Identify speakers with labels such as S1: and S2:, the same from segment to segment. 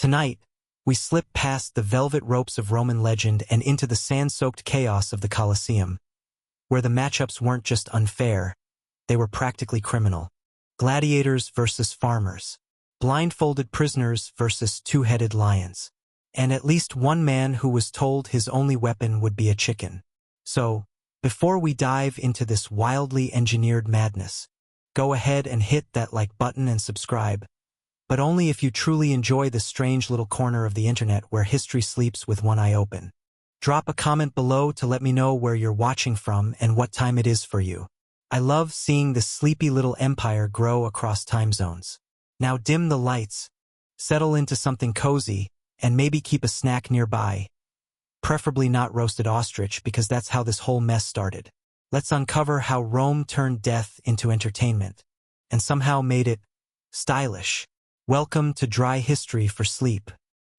S1: Tonight, we slip past the velvet ropes of Roman legend and into the sand-soaked chaos of the Colosseum, where the matchups weren't just unfair, they were practically criminal. Gladiators versus farmers. Blindfolded prisoners versus two-headed lions. And at least one man who was told his only weapon would be a chicken. So, before we dive into this wildly engineered madness, go ahead and hit that like button and subscribe, but only if you truly enjoy this strange little corner of the internet where history sleeps with one eye open. Drop a comment below to let me know where you're watching from and what time it is for you. I love seeing this sleepy little empire grow across time zones. Now dim the lights, settle into something cozy, and maybe keep a snack nearby. Preferably not roasted ostrich because that's how this whole mess started. Let's uncover how Rome turned death into entertainment, and somehow made it stylish. Welcome to Dry History for Sleep.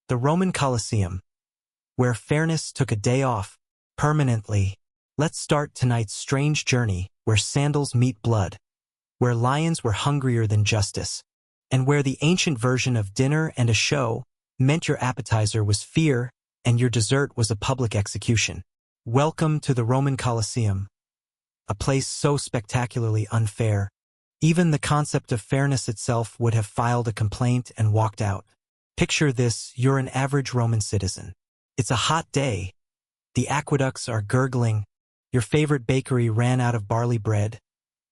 S1: The Roman Colosseum, where fairness took a day off, permanently. Let's start tonight's strange journey where sandals meet blood, where lions were hungrier than justice, and where the ancient version of dinner and a show meant your appetizer was fear and your dessert was a public execution. Welcome to the Roman Colosseum, a place so spectacularly unfair, even the concept of fairness itself would have filed a complaint and walked out. Picture this, you're an average Roman citizen. It's a hot day. The aqueducts are gurgling, your favorite bakery ran out of barley bread,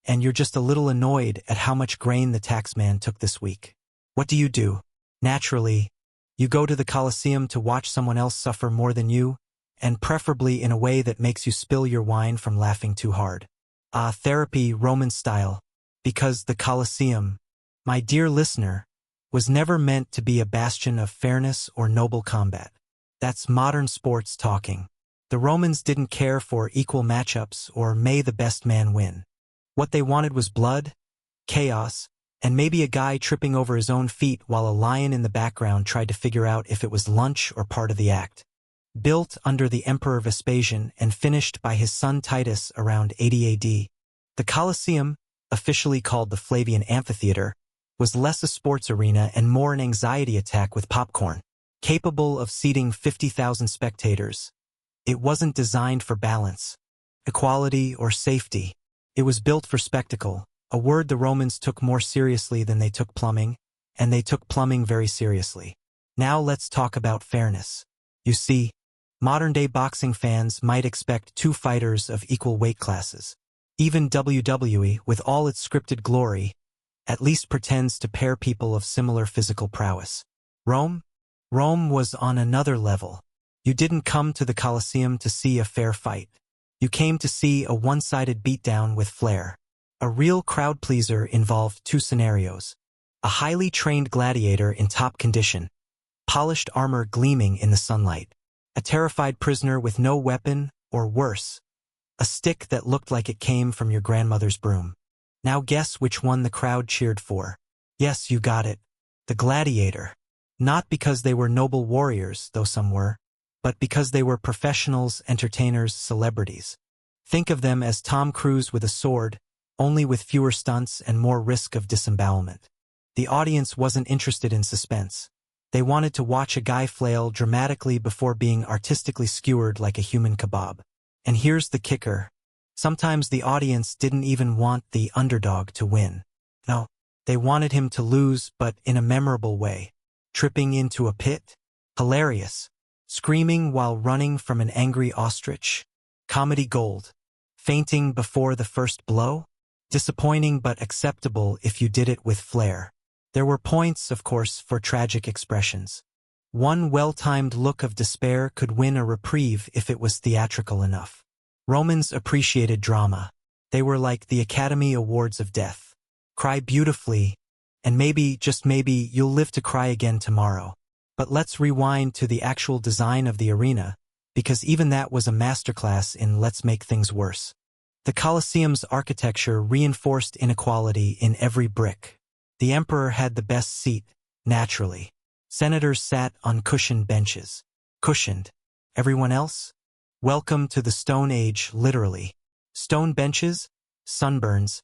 S1: and you're just a little annoyed at how much grain the taxman took this week. What do? Naturally, you go to the Colosseum to watch someone else suffer more than you, and preferably in a way that makes you spill your wine from laughing too hard. Therapy Roman style. Because the Colosseum, my dear listener, was never meant to be a bastion of fairness or noble combat. That's modern sports talking. The Romans didn't care for equal matchups or may the best man win. What they wanted was blood, chaos, and maybe a guy tripping over his own feet while a lion in the background tried to figure out if it was lunch or part of the act. Built under the Emperor Vespasian and finished by his son Titus around 80 AD, the Colosseum, officially called the Flavian Amphitheater, was less a sports arena and more an anxiety attack with popcorn. Capable of seating 50,000 spectators, it wasn't designed for balance, equality, or safety. It was built for spectacle, a word the Romans took more seriously than they took plumbing, and they took plumbing very seriously. Now let's talk about fairness. You see, modern-day boxing fans might expect two fighters of equal weight classes. Even WWE, with all its scripted glory, at least pretends to pair people of similar physical prowess. Rome was on another level. You didn't come to the Colosseum to see a fair fight. You came to see a one-sided beatdown with flair. A real crowd pleaser involved two scenarios. A highly trained gladiator in top condition, polished armor gleaming in the sunlight. A terrified prisoner with no weapon, or worse, a stick that looked like it came from your grandmother's broom. Now guess which one the crowd cheered for. Yes, you got it. The gladiator. Not because they were noble warriors, though some were, but because they were professionals, entertainers, celebrities. Think of them as Tom Cruise with a sword, only with fewer stunts and more risk of disembowelment. The audience wasn't interested in suspense. They wanted to watch a guy flail dramatically before being artistically skewered like a human kebab. And here's the kicker. Sometimes the audience didn't even want the underdog to win. No, they wanted him to lose, but in a memorable way. Tripping into a pit? Hilarious. Screaming while running from an angry ostrich? Comedy gold. Fainting before the first blow? Disappointing but acceptable if you did it with flair. There were points, of course, for tragic expressions. One well-timed look of despair could win a reprieve if it was theatrical enough. Romans appreciated drama. They were like the Academy Awards of death. Cry beautifully, and maybe, just maybe, you'll live to cry again tomorrow. But let's rewind to the actual design of the arena, because even that was a masterclass in let's make things worse. The Colosseum's architecture reinforced inequality in every brick. The emperor had the best seat, naturally. Senators sat on cushioned benches. Cushioned. Everyone else? Welcome to the Stone Age, literally. Stone benches, sunburns,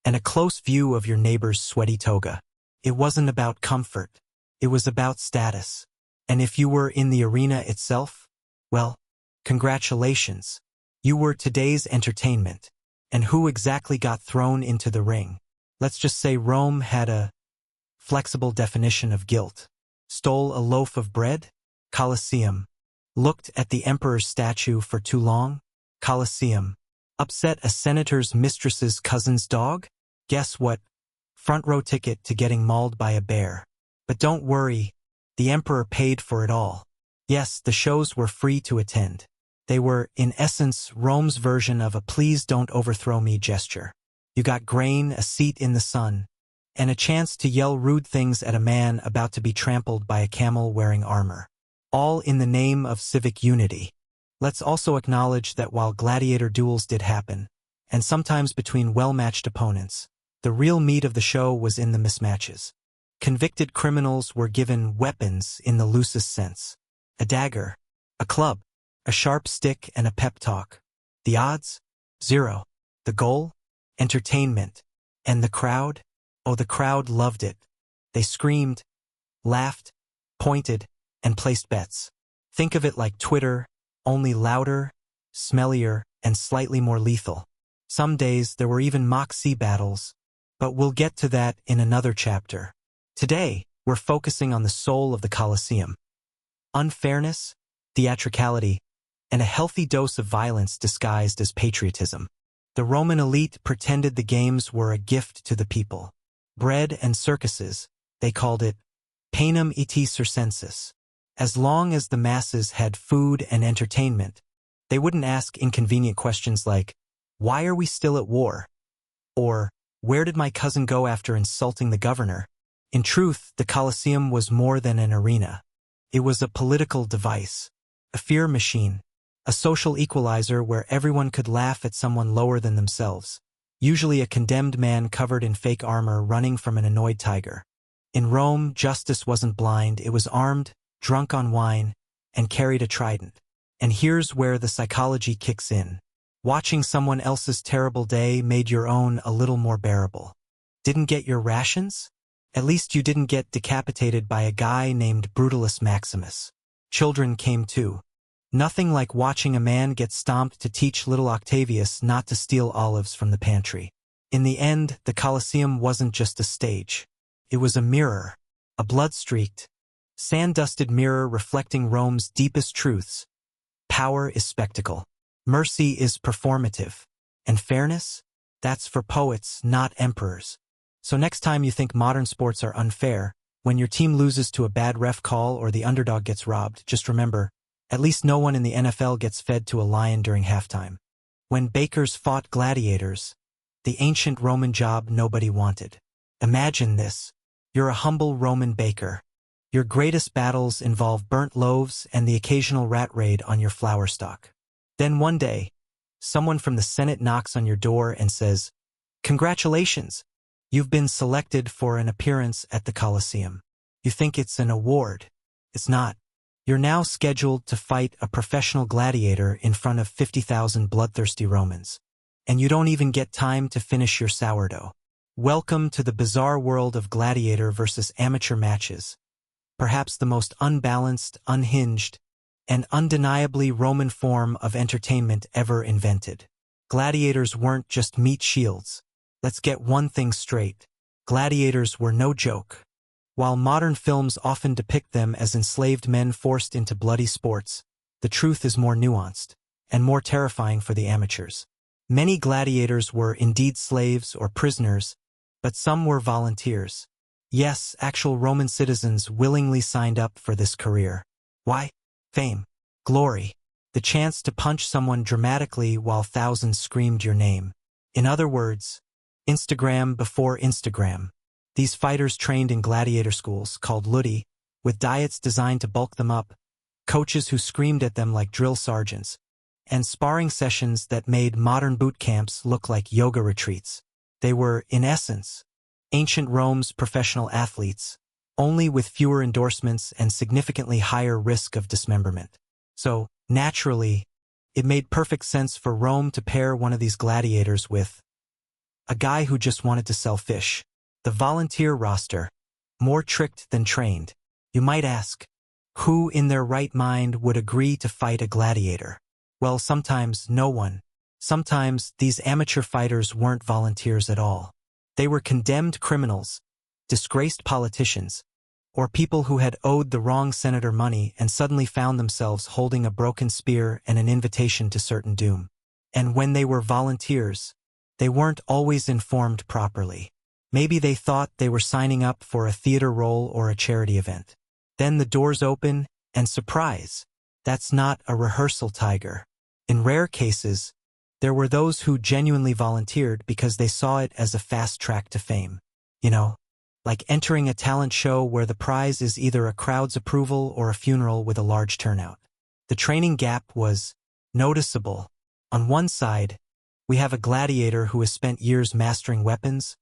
S1: and a close view of your neighbor's sweaty toga. It wasn't about comfort. It was about status. And if you were in the arena itself, well, congratulations. You were today's entertainment. And who exactly got thrown into the ring? Let's just say Rome had a flexible definition of guilt. Stole a loaf of bread? Colosseum. Looked at the emperor's statue for too long? Colosseum. Upset a senator's mistress's cousin's dog? Guess what? Front row ticket to getting mauled by a bear. But don't worry, the emperor paid for it all. Yes, the shows were free to attend. They were, in essence, Rome's version of a please don't overthrow me gesture. You got grain, a seat in the sun, and a chance to yell rude things at a man about to be trampled by a camel wearing armor. All in the name of civic unity. Let's also acknowledge that while gladiator duels did happen, and sometimes between well-matched opponents, the real meat of the show was in the mismatches. Convicted criminals were given weapons in the loosest sense. A dagger, a club, a sharp stick, and a pep talk. The odds? 0. The goal? Entertainment. And the crowd? Oh, the crowd loved it. They screamed, laughed, pointed, and placed bets. Think of it like Twitter, only louder, smellier, and slightly more lethal. Some days there were even mock sea battles, but we'll get to that in another chapter. Today, we're focusing on the soul of the Colosseum. Unfairness, theatricality, and a healthy dose of violence disguised as patriotism. The Roman elite pretended the games were a gift to the people. Bread and circuses, they called it panem et circenses. As long as the masses had food and entertainment, they wouldn't ask inconvenient questions like, why are we still at war? Or, where did my cousin go after insulting the governor? In truth, the Colosseum was more than an arena. It was a political device, a fear machine, a social equalizer where everyone could laugh at someone lower than themselves, usually a condemned man covered in fake armor running from an annoyed tiger. In Rome, justice wasn't blind, it was armed, drunk on wine, and carried a trident. And here's where the psychology kicks in. Watching someone else's terrible day made your own a little more bearable. Didn't get your rations? At least you didn't get decapitated by a guy named Brutalus Maximus. Children came too. Nothing like watching a man get stomped to teach little Octavius not to steal olives from the pantry. In the end, the Colosseum wasn't just a stage. It was a mirror, a blood-streaked, sand-dusted mirror reflecting Rome's deepest truths. Power is spectacle. Mercy is performative. And fairness? That's for poets, not emperors. So next time you think modern sports are unfair, when your team loses to a bad ref call or the underdog gets robbed, just remember, at least no one in the NFL gets fed to a lion during halftime. When bakers fought gladiators, the ancient Roman job nobody wanted. Imagine this. You're a humble Roman baker. Your greatest battles involve burnt loaves and the occasional rat raid on your flour stock. Then one day, someone from the Senate knocks on your door and says, "Congratulations! You've been selected for an appearance at the Colosseum." You think it's an award. It's not. You're now scheduled to fight a professional gladiator in front of 50,000 bloodthirsty Romans. And you don't even get time to finish your sourdough. Welcome to the bizarre world of gladiator versus amateur matches. Perhaps the most unbalanced, unhinged, and undeniably Roman form of entertainment ever invented. Gladiators weren't just meat shields. Let's get one thing straight. Gladiators were no joke. While modern films often depict them as enslaved men forced into bloody sports, the truth is more nuanced and more terrifying for the amateurs. Many gladiators were indeed slaves or prisoners, but some were volunteers. Yes, actual Roman citizens willingly signed up for this career. Why? Fame, glory, the chance to punch someone dramatically while thousands screamed your name. In other words, Instagram before Instagram. These fighters trained in gladiator schools, called ludi, with diets designed to bulk them up, coaches who screamed at them like drill sergeants, and sparring sessions that made modern boot camps look like yoga retreats. They were, in essence, ancient Rome's professional athletes, only with fewer endorsements and significantly higher risk of dismemberment. So, naturally, it made perfect sense for Rome to pair one of these gladiators with a guy who just wanted to sell fish. The volunteer roster, more tricked than trained. You might ask, Who in their right mind would agree to fight a gladiator? Well, sometimes no one. Sometimes these amateur fighters weren't volunteers at all. They were condemned criminals, disgraced politicians, or people who had owed the wrong senator money and suddenly found themselves holding a broken spear and an invitation to certain doom. And when they were volunteers, they weren't always informed properly. Maybe they thought they were signing up for a theater role or a charity event. Then the doors open, and surprise, that's not a rehearsal tiger. In rare cases, there were those who genuinely volunteered because they saw it as a fast track to fame. You know, like entering a talent show where the prize is either a crowd's approval or a funeral with a large turnout. The training gap was noticeable. On one side, we have a gladiator who has spent years mastering weapons,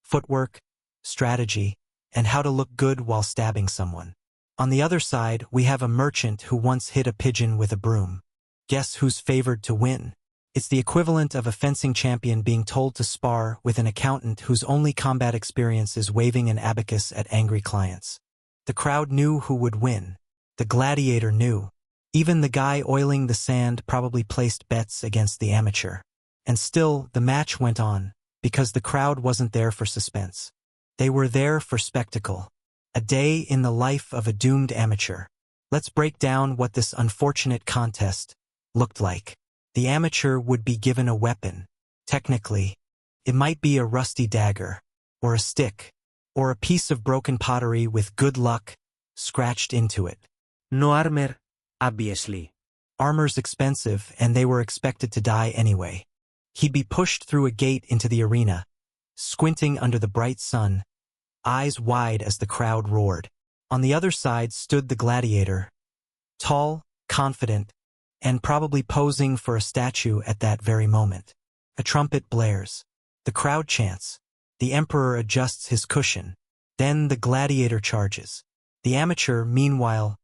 S1: footwork, strategy, and how to look good while stabbing someone. On the other side, we have a merchant who once hit a pigeon with a broom. Guess who's favored to win? It's the equivalent of a fencing champion being told to spar with an accountant whose only combat experience is waving an abacus at angry clients. The crowd knew who would win. The gladiator knew. Even the guy oiling the sand probably placed bets against the amateur. And still, the match went on, because the crowd wasn't there for suspense. They were there for spectacle. A day in the life of a doomed amateur. Let's break down what this unfortunate contest looked like. The amateur would be given a weapon. Technically, it might be a rusty dagger, or a stick, or a piece of broken pottery with good luck scratched into it.
S2: No armor, obviously.
S1: Armor's expensive, and they were expected to die anyway. He'd be pushed through a gate into the arena, squinting under the bright sun, eyes wide as the crowd roared. On the other side stood the gladiator, tall, confident, and probably posing for a statue at that very moment. A trumpet blares. The crowd chants. The emperor adjusts his cushion. Then the gladiator charges. The amateur, meanwhile,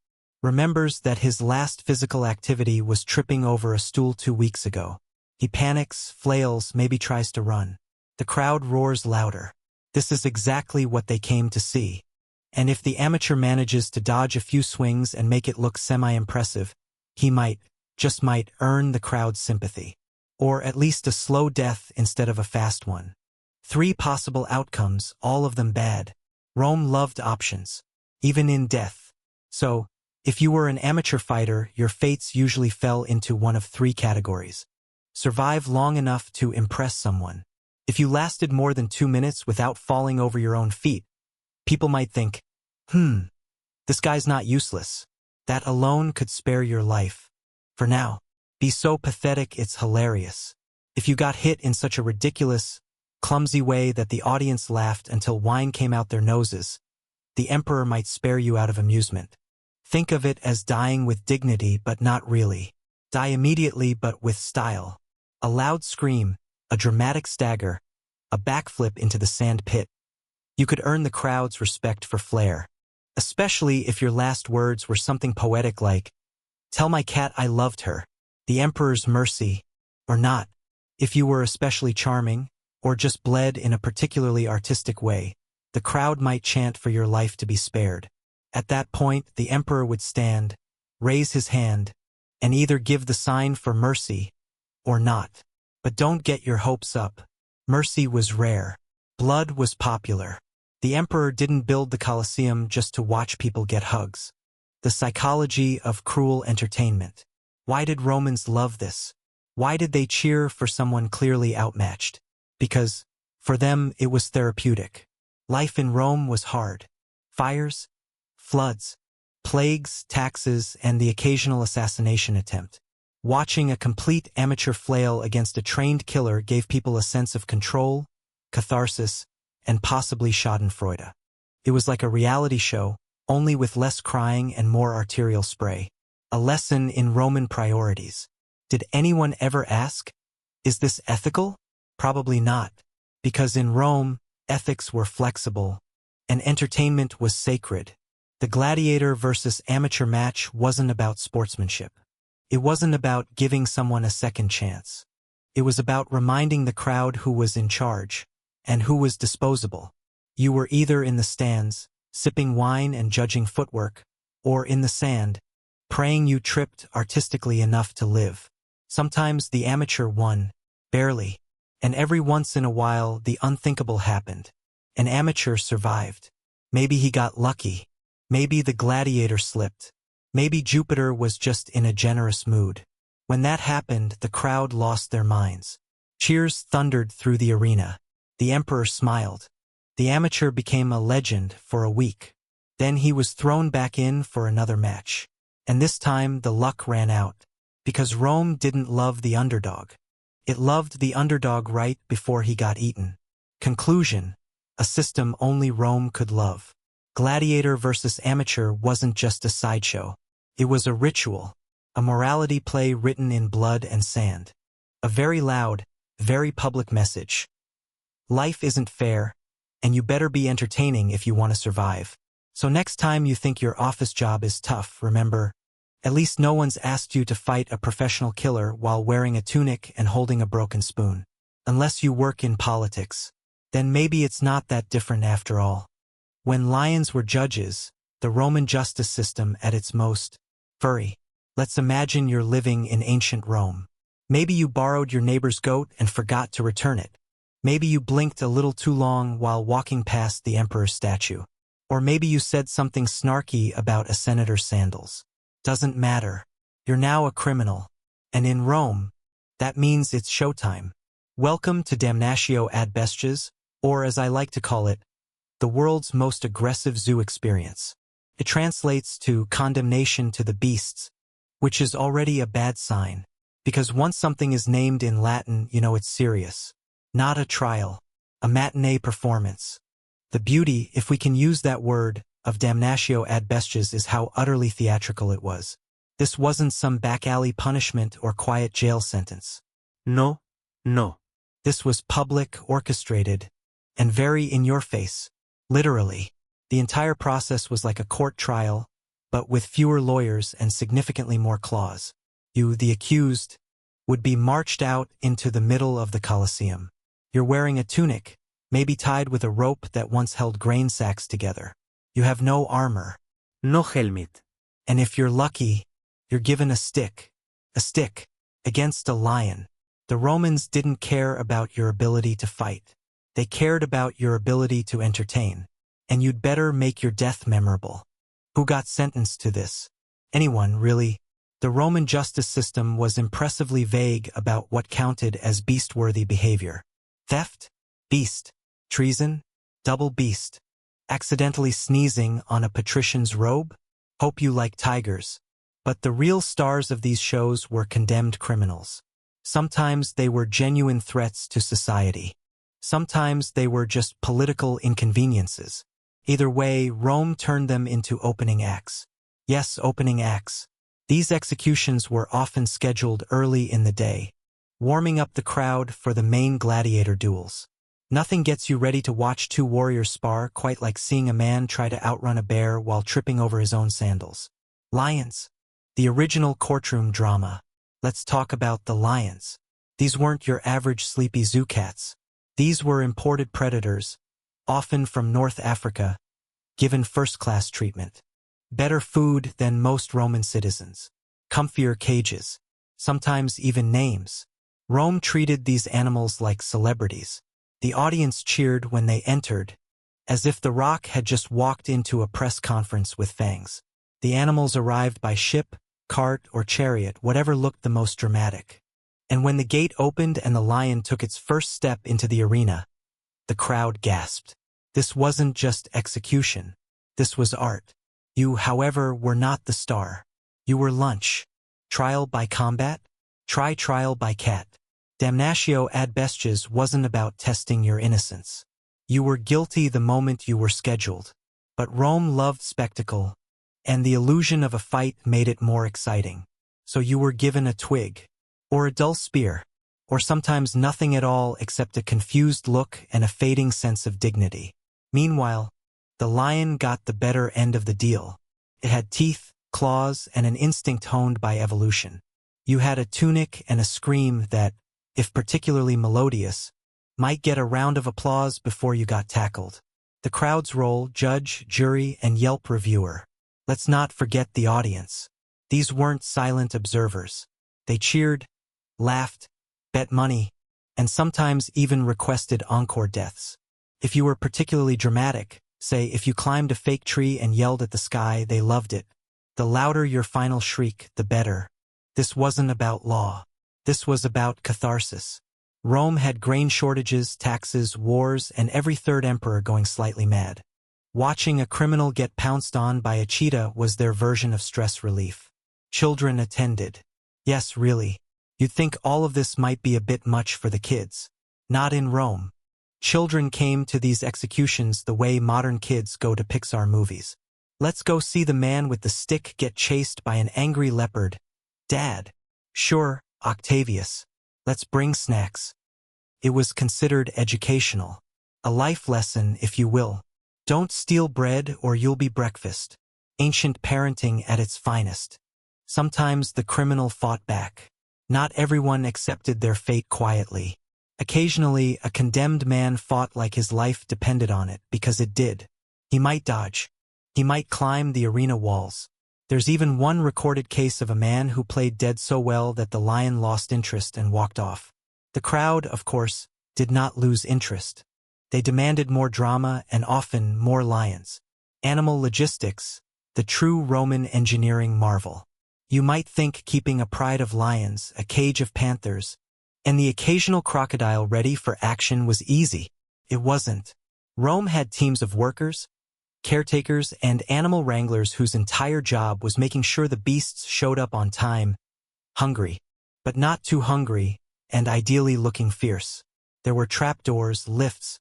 S1: remembers that his last physical activity was tripping over a stool 2 weeks ago. He panics, flails, maybe tries to run. The crowd roars louder. This is exactly what they came to see. And if the amateur manages to dodge a few swings and make it look semi-impressive, he might, just might, earn the crowd's sympathy. Or at least a slow death instead of a fast one. 3 possible outcomes, all of them bad. Rome loved options, even in death. So, if you were an amateur fighter, your fates usually fell into one of 3 categories. Survive long enough to impress someone. If you lasted more than 2 minutes without falling over your own feet, people might think, this guy's not useless. That alone could spare your life. For now, be so pathetic it's hilarious. If you got hit in such a ridiculous, clumsy way that the audience laughed until wine came out their noses, the emperor might spare you out of amusement. Think of it as dying with dignity, but not really. Die immediately, but with style. A loud scream, a dramatic stagger, a backflip into the sand pit. You could earn the crowd's respect for flair. Especially if your last words were something poetic like, "Tell my cat I loved her," the emperor's mercy, or not. If you were especially charming, or just bled in a particularly artistic way, the crowd might chant for your life to be spared. At that point, the emperor would stand, raise his hand, and either give the sign for mercy, or not. But don't get your hopes up. Mercy was rare. Blood was popular. The emperor didn't build the Colosseum just to watch people get hugs. The psychology of cruel entertainment. Why did Romans love this? Why did they cheer for someone clearly outmatched? Because, for them, it was therapeutic. Life in Rome was hard. Fires, floods, plagues, taxes, and the occasional assassination attempt. Watching a complete amateur flail against a trained killer gave people a sense of control, catharsis, and possibly schadenfreude. It was like a reality show, only with less crying and more arterial spray. A lesson in Roman priorities. Did anyone ever ask, is this ethical? Probably not. Because in Rome, ethics were flexible, and entertainment was sacred. The gladiator versus amateur match wasn't about sportsmanship. It wasn't about giving someone a second chance. It was about reminding the crowd who was in charge, and who was disposable. You were either in the stands, sipping wine and judging footwork, or in the sand, praying you tripped artistically enough to live. Sometimes the amateur won, barely, and every once in a while the unthinkable happened. An amateur survived. Maybe he got lucky. Maybe the gladiator slipped. Maybe Jupiter was just in a generous mood. When that happened, the crowd lost their minds. Cheers thundered through the arena. The emperor smiled. The amateur became a legend for a week. Then he was thrown back in for another match. And this time the luck ran out. Because Rome didn't love the underdog. It loved the underdog right before he got eaten. Conclusion: a system only Rome could love. Gladiator versus amateur wasn't just a sideshow. It was a ritual, a morality play written in blood and sand. A very loud, very public message. Life isn't fair, and you better be entertaining if you want to survive. So next time you think your office job is tough, remember, at least no one's asked you to fight a professional killer while wearing a tunic and holding a broken spoon. Unless you work in politics. Then maybe it's not that different after all. When lions were judges, the Roman justice system at its most furry. Let's imagine you're living in ancient Rome. Maybe you borrowed your neighbor's goat and forgot to return it. Maybe you blinked a little too long while walking past the emperor's statue. Or maybe you said something snarky about a senator's sandals. Doesn't matter. You're now a criminal. And in Rome, that means it's showtime. Welcome to Damnatio ad Bestias, or as I like to call it, the world's most aggressive zoo experience. It translates to condemnation to the beasts, which is already a bad sign, because once something is named in Latin, you know it's serious. Not a trial, a matinee performance. The beauty, if we can use that word, of Damnatio ad Bestias is how utterly theatrical it was. This wasn't some back-alley punishment or quiet jail sentence.
S2: No, no.
S1: This was public, orchestrated, and very in your face. Literally. The entire process was like a court trial, but with fewer lawyers and significantly more claws. You, the accused, would be marched out into the middle of the Colosseum. You're wearing a tunic, maybe tied with a rope that once held grain sacks together. You have no armor.
S2: No helmet.
S1: And if you're lucky, you're given a stick. A stick. Against a lion. The Romans didn't care about your ability to fight. They cared about your ability to entertain. And you'd better make your death memorable. Who got sentenced to this? Anyone, really. The Roman justice system was impressively vague about what counted as beast-worthy behavior. Theft? Beast. Treason? Double beast. Accidentally sneezing on a patrician's robe? Hope you like tigers. But the real stars of these shows were condemned criminals. Sometimes they were genuine threats to society. Sometimes they were just political inconveniences. Either way, Rome turned them into opening acts. Yes, opening acts. These executions were often scheduled early in the day, warming up the crowd for the main gladiator duels. Nothing gets you ready to watch two warriors spar quite like seeing a man try to outrun a bear while tripping over his own sandals. Lions. The original courtroom drama. Let's talk about the lions. These weren't your average sleepy zoo cats. These were imported predators, often from North Africa, given first-class treatment. Better food than most Roman citizens. Comfier cages. Sometimes even names. Rome treated these animals like celebrities. The audience cheered when they entered, as if The Rock had just walked into a press conference with fangs. The animals arrived by ship, cart, or chariot, whatever looked the most dramatic. And when the gate opened and the lion took its first step into the arena, the crowd gasped. This wasn't just execution. This was art. You, however, were not the star. You were lunch. Trial by combat? Try trial by cat. Damnatio ad Bestias wasn't about testing your innocence. You were guilty the moment you were scheduled. But Rome loved spectacle, and the illusion of a fight made it more exciting. So you were given a twig, or a dull spear, or sometimes nothing at all except a confused look and a fading sense of dignity. Meanwhile, the lion got the better end of the deal. It had teeth, claws, and an instinct honed by evolution. You had a tunic and a scream that, if particularly melodious, might get a round of applause before you got tackled. The crowd's role, judge, jury, and Yelp reviewer. let's not forget the audience. These weren't silent observers. They cheered, laughed, bet money, and sometimes even requested encore deaths. If you were particularly dramatic, say if you climbed a fake tree and yelled at the sky, they loved it. The louder your final shriek, the better. This wasn't about law. This was about catharsis. Rome had grain shortages, taxes, wars, and every third emperor going slightly mad. Watching a criminal get pounced on by a cheetah was their version of stress relief. Children attended. Yes, really. You'd think all of this might be a bit much for the kids. Not in Rome. Children came to these executions the way modern kids go to Pixar movies. Let's go see the man with the stick get chased by an angry leopard. Dad. Sure, Octavius. Let's bring snacks. It was considered educational. A life lesson, if you will. Don't steal bread or you'll be breakfast. Ancient parenting at its finest. Sometimes the criminal fought back. Not everyone accepted their fate quietly. Occasionally, a condemned man fought like his life depended on it, because it did. He might dodge. He might climb the arena walls. There's even one recorded case of a man who played dead so well that the lion lost interest and walked off. The crowd, of course, did not lose interest. They demanded more drama and often more lions. Animal logistics, the true Roman engineering marvel. You might think keeping a pride of lions, a cage of panthers, and the occasional crocodile ready for action was easy. It wasn't. Rome had teams of workers, caretakers, and animal wranglers whose entire job was making sure the beasts showed up on time, hungry, but not too hungry, and ideally looking fierce. There were trapdoors, lifts,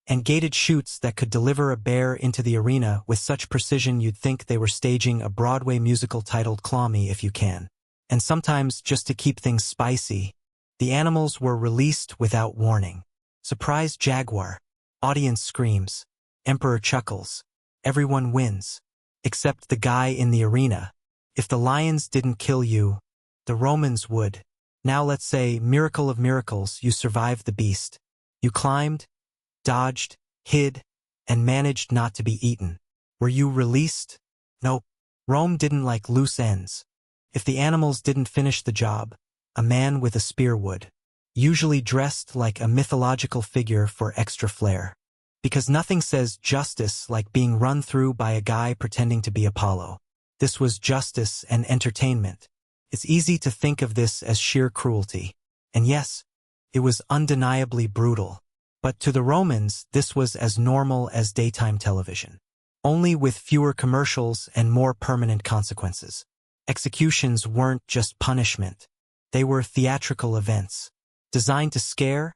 S1: and gated chutes that could deliver a bear into the arena with such precision you'd think they were staging a Broadway musical titled Claw Me If You Can. And sometimes, just to keep things spicy, the animals were released without warning. Surprise jaguar. Audience screams. Emperor chuckles. Everyone wins. Except the guy in the arena. If the lions didn't kill you, the Romans would. Now let's say, miracle of miracles, you survived the beast. You climbed, dodged, hid, and managed not to be eaten. Were you released? Nope. Rome didn't like loose ends. If the animals didn't finish the job, a man with a spear would. Usually dressed like a mythological figure for extra flair. Because nothing says justice like being run through by a guy pretending to be Apollo. This was justice and entertainment. It's easy to think of this as sheer cruelty. And yes, it was undeniably brutal. But to the Romans, this was as normal as daytime television. Only with fewer commercials and more permanent consequences. Executions weren't just punishment. They were theatrical events, designed to scare,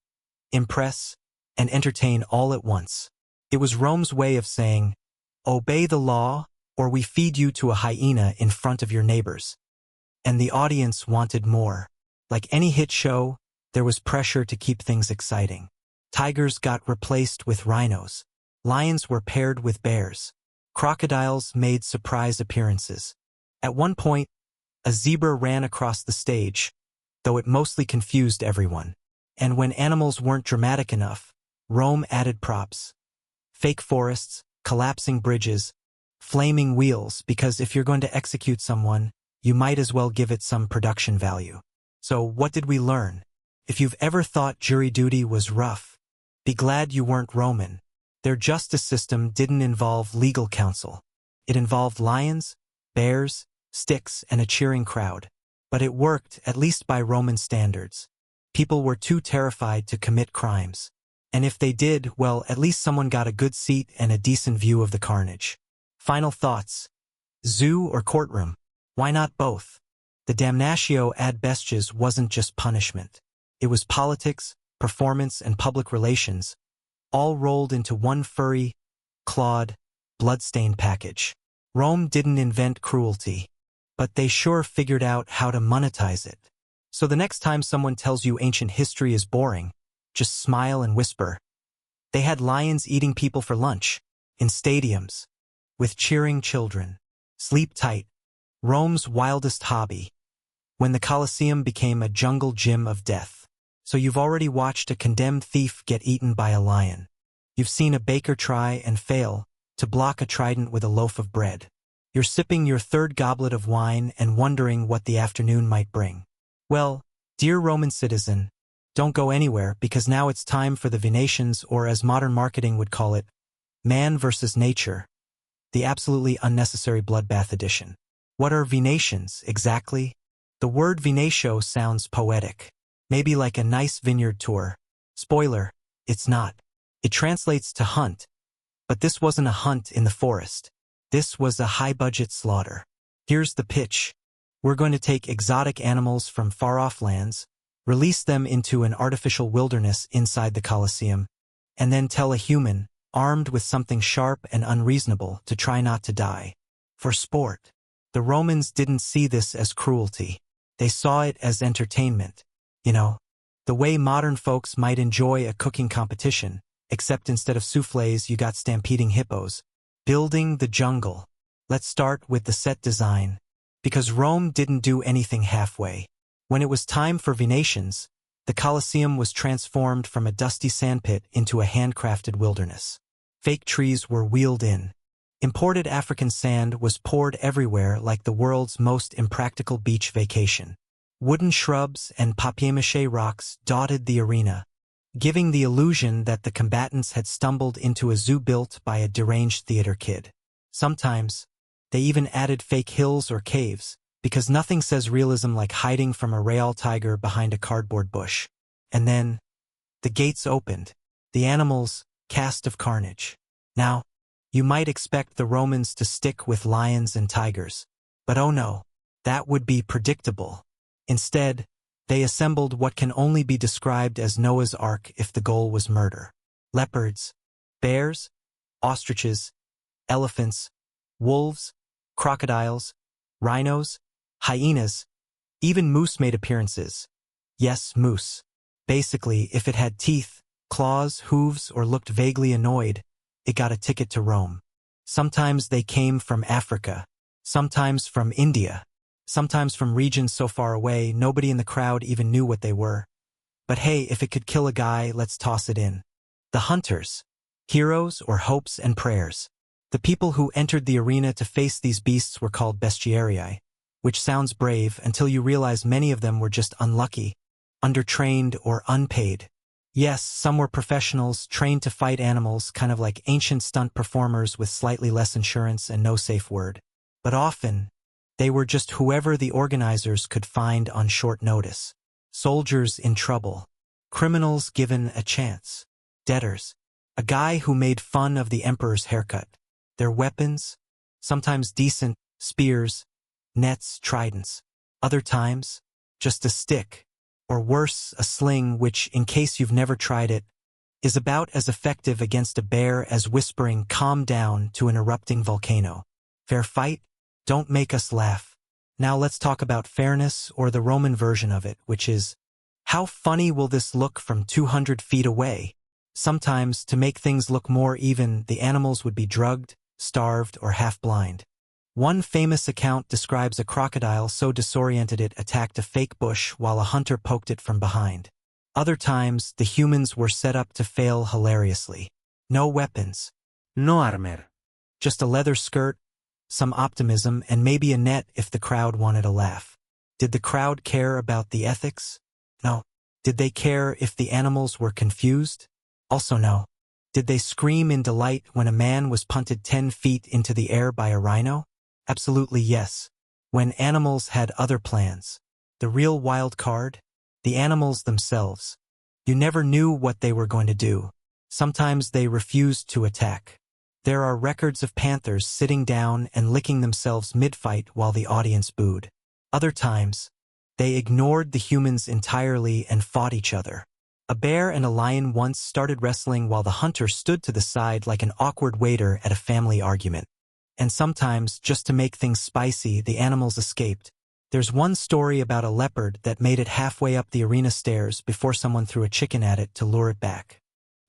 S1: impress, and entertain all at once. It was Rome's way of saying, obey the law, or we feed you to a hyena in front of your neighbors. And the audience wanted more. Like any hit show, there was pressure to keep things exciting. Tigers got replaced with rhinos. Lions were paired with bears. Crocodiles made surprise appearances. At one point, a zebra ran across the stage, though it mostly confused everyone. And when animals weren't dramatic enough, Rome added props. Fake forests, collapsing bridges, flaming wheels, because if you're going to execute someone, you might as well give it some production value. So what did we learn? If you've ever thought jury duty was rough, be glad you weren't Roman. Their justice system didn't involve legal counsel. It involved lions, bears, sticks, and a cheering crowd. But it worked, at least by Roman standards. People were too terrified to commit crimes. And if they did, well, at least someone got a good seat and a decent view of the carnage. Final thoughts. Zoo or courtroom? Why not both? The damnatio ad bestias wasn't just punishment. It was politics, performance, and public relations, all rolled into one furry, clawed, blood-stained package. Rome didn't invent cruelty, but they sure figured out how to monetize it. So the next time someone tells you ancient history is boring, just smile and whisper. They had lions eating people for lunch, in stadiums, with cheering children. Sleep tight. Rome's wildest hobby. When the Colosseum became a jungle gym of death. So you've already watched a condemned thief get eaten by a lion. You've seen a baker try and fail to block a trident with a loaf of bread. You're sipping your third goblet of wine and wondering what the afternoon might bring. Well, dear Roman citizen, don't go anywhere because now it's time for the Venetians, or as modern marketing would call it, man versus nature, the absolutely unnecessary bloodbath edition. What are Venetians, exactly? The word Venetio sounds poetic, maybe like a nice vineyard tour. Spoiler, it's not. It translates to hunt, but this wasn't a hunt in the forest. This was a high-budget slaughter. Here's the pitch. We're going to take exotic animals from far-off lands, release them into an artificial wilderness inside the Colosseum, and then tell a human, armed with something sharp and unreasonable, to try not to die. For sport. The Romans didn't see this as cruelty. They saw it as entertainment. You know, the way modern folks might enjoy a cooking competition, except instead of soufflés you got stampeding hippos. Building the jungle. Let's start with the set design, because Rome didn't do anything halfway. When it was time for Venetians, the Colosseum was transformed from a dusty sandpit into a handcrafted wilderness. Fake trees were wheeled in. Imported African sand was poured everywhere like the world's most impractical beach vacation. Wooden shrubs and papier-mâché rocks dotted the arena, giving the illusion that the combatants had stumbled into a zoo built by a deranged theater kid. Sometimes, they even added fake hills or caves, because nothing says realism like hiding from a real tiger behind a cardboard bush. And then, the gates opened. The animals, cast of carnage. Now, you might expect the Romans to stick with lions and tigers. But oh no, that would be predictable. Instead, they assembled what can only be described as Noah's Ark if the goal was murder. Leopards, bears, ostriches, elephants, wolves, crocodiles, rhinos, hyenas, even moose made appearances. Yes, moose. Basically, if it had teeth, claws, hooves, or looked vaguely annoyed, it got a ticket to Rome. Sometimes they came from Africa, sometimes from India, sometimes from regions so far away nobody in the crowd even knew what they were. But hey, if it could kill a guy, let's toss it in. The hunters, heroes or hopes and prayers. The people who entered the arena to face these beasts were called bestiarii, which sounds brave until you realize many of them were just unlucky, undertrained or unpaid. Yes, some were professionals trained to fight animals, kind of like ancient stunt performers with slightly less insurance and no safe word. But often, they were just whoever the organizers could find on short notice. Soldiers in trouble. Criminals given a chance. Debtors. A guy who made fun of the emperor's haircut. Their weapons? Sometimes decent, spears, nets, tridents. Other times, just a stick. Or worse, a sling which, in case you've never tried it, is about as effective against a bear as whispering "calm down" to an erupting volcano. Fair fight? Don't make us laugh. Now let's talk about fairness, or the Roman version of it, which is, how funny will this look from 200 feet away? Sometimes, to make things look more even, the animals would be drugged, starved, or half-blind. One famous account describes a crocodile so disoriented it attacked a fake bush while a hunter poked it from behind. Other times, the humans were set up to fail hilariously. No weapons.
S2: No armor.
S1: Just a leather skirt, some optimism, and maybe a net if the crowd wanted a laugh. Did the crowd care about the ethics? No. Did they care if the animals were confused? Also no. Did they scream in delight when a man was punted 10 feet into the air by a rhino? Absolutely yes. When animals had other plans. The real wild card? The animals themselves. You never knew what they were going to do. Sometimes they refused to attack. There are records of panthers sitting down and licking themselves mid-fight while the audience booed. Other times, they ignored the humans entirely and fought each other. A bear and a lion once started wrestling while the hunter stood to the side like an awkward waiter at a family argument. And sometimes, just to make things spicy, the animals escaped. There's one story about a leopard that made it halfway up the arena stairs before someone threw a chicken at it to lure it back.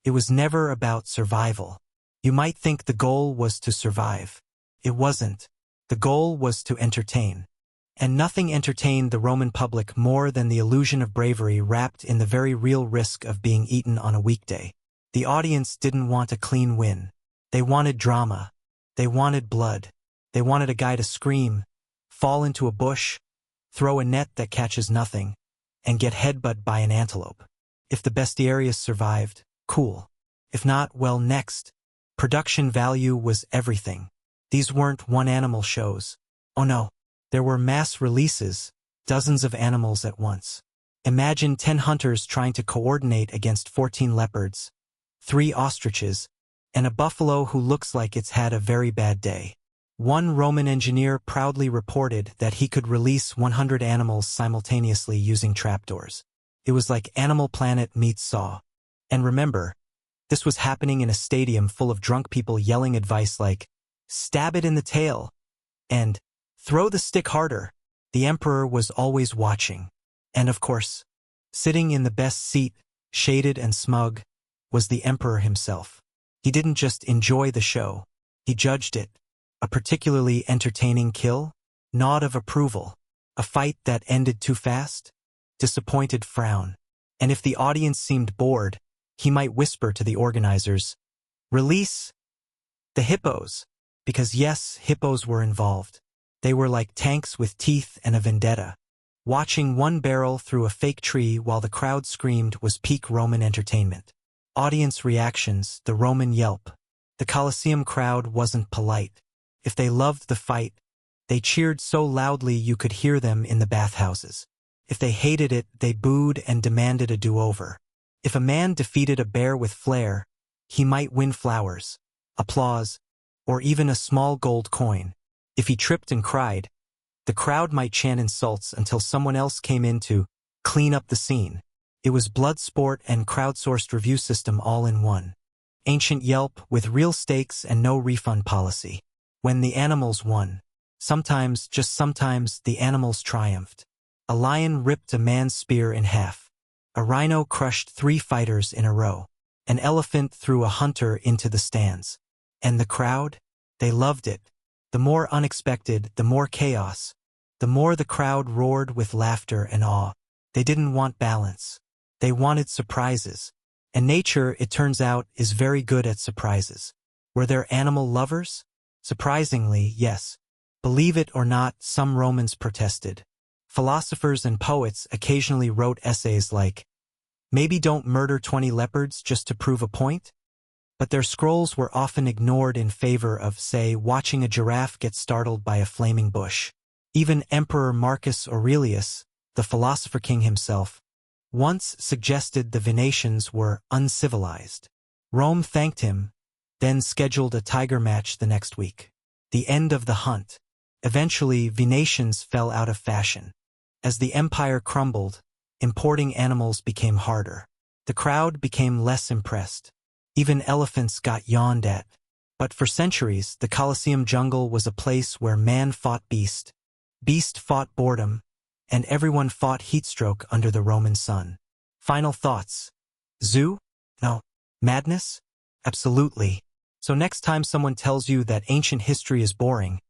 S1: It was never about survival. You might think the goal was to survive. It wasn't. The goal was to entertain. And nothing entertained the Roman public more than the illusion of bravery wrapped in the very real risk of being eaten on a weekday. The audience didn't want a clean win. They wanted drama. They wanted blood. They wanted a guy to scream, fall into a bush, throw a net that catches nothing, and get headbutted by an antelope. If the bestiarius survived, cool. If not, well, next. Production value was everything. These weren't one-animal shows. Oh no, there were mass releases, dozens of animals at once. Imagine 10 hunters trying to coordinate against 14 leopards, 3 ostriches, and a buffalo who looks like it's had a very bad day. One Roman engineer proudly reported that he could release 100 animals simultaneously using trapdoors. It was like Animal Planet meets Saw. And remember, this was happening in a stadium full of drunk people yelling advice like, "Stab it in the tail," and "Throw the stick harder." The emperor was always watching. And of course, sitting in the best seat, shaded and smug, was the emperor himself. He didn't just enjoy the show, he judged it. A particularly entertaining kill? Nod of approval. A fight that ended too fast? Disappointed frown. And if the audience seemed bored, he might whisper to the organizers, "Release the hippos." Because yes, hippos were involved. They were like tanks with teeth and a vendetta. Watching one barrel through a fake tree while the crowd screamed was peak Roman entertainment. Audience reactions, the Roman yelp. The Colosseum crowd wasn't polite. If they loved the fight, they cheered so loudly you could hear them in the bathhouses. If they hated it, they booed and demanded a do-over. If a man defeated a bear with flair, he might win flowers, applause, or even a small gold coin. If he tripped and cried, the crowd might chant insults until someone else came in to clean up the scene. It was blood sport and crowdsourced review system all in one. Ancient Yelp with real stakes and no refund policy. When the animals won, sometimes, just sometimes, the animals triumphed. A lion ripped a man's spear in half. A rhino crushed 3 fighters in a row. An elephant threw a hunter into the stands. And the crowd? They loved it. The more unexpected, the more chaos. The more the crowd roared with laughter and awe. They didn't want balance. They wanted surprises. And nature, it turns out, is very good at surprises. Were there animal lovers? Surprisingly, yes. Believe it or not, some Romans protested. Philosophers and poets occasionally wrote essays like, "Maybe don't murder 20 leopards just to prove a point?" But their scrolls were often ignored in favor of, say, watching a giraffe get startled by a flaming bush. Even Emperor Marcus Aurelius, the philosopher king himself, once suggested the Venetians were uncivilized. Rome thanked him, then scheduled a tiger match the next week. The end of the hunt. Eventually, Venetians fell out of fashion. As the empire crumbled, importing animals became harder. The crowd became less impressed. Even elephants got yawned at. But for centuries, the Colosseum jungle was a place where man fought beast, beast fought boredom, and everyone fought heatstroke under the Roman sun. Final thoughts. Zoo? No. Madness? Absolutely. So next time someone tells you that ancient history is boring,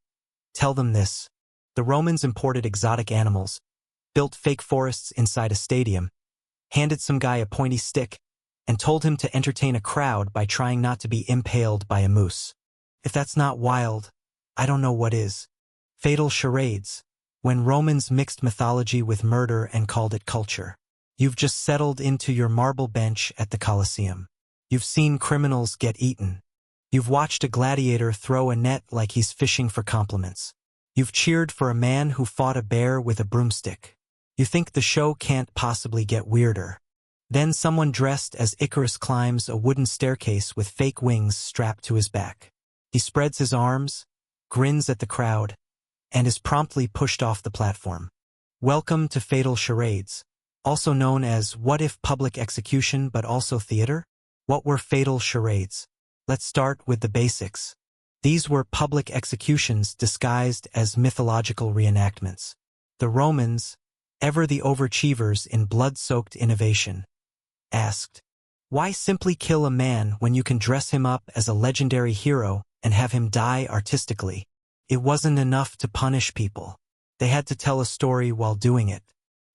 S1: tell them this. The Romans imported exotic animals, built fake forests inside a stadium, handed some guy a pointy stick, and told him to entertain a crowd by trying not to be impaled by a moose. If that's not wild, I don't know what is. Fatal charades. When Romans mixed mythology with murder and called it culture. You've just settled into your marble bench at the Colosseum. You've seen criminals get eaten. You've watched a gladiator throw a net like he's fishing for compliments. You've cheered for a man who fought a bear with a broomstick. You think the show can't possibly get weirder. Then someone dressed as Icarus climbs a wooden staircase with fake wings strapped to his back. He spreads his arms, grins at the crowd, and is promptly pushed off the platform. Welcome to Fatal Charades, also known as what if public execution but also theater? What were fatal charades? Let's start with the basics. These were public executions disguised as mythological reenactments. The Romans, ever the overachievers in blood-soaked innovation, asked, why simply kill a man when you can dress him up as a legendary hero and have him die artistically? It wasn't enough to punish people. They had to tell a story while doing it.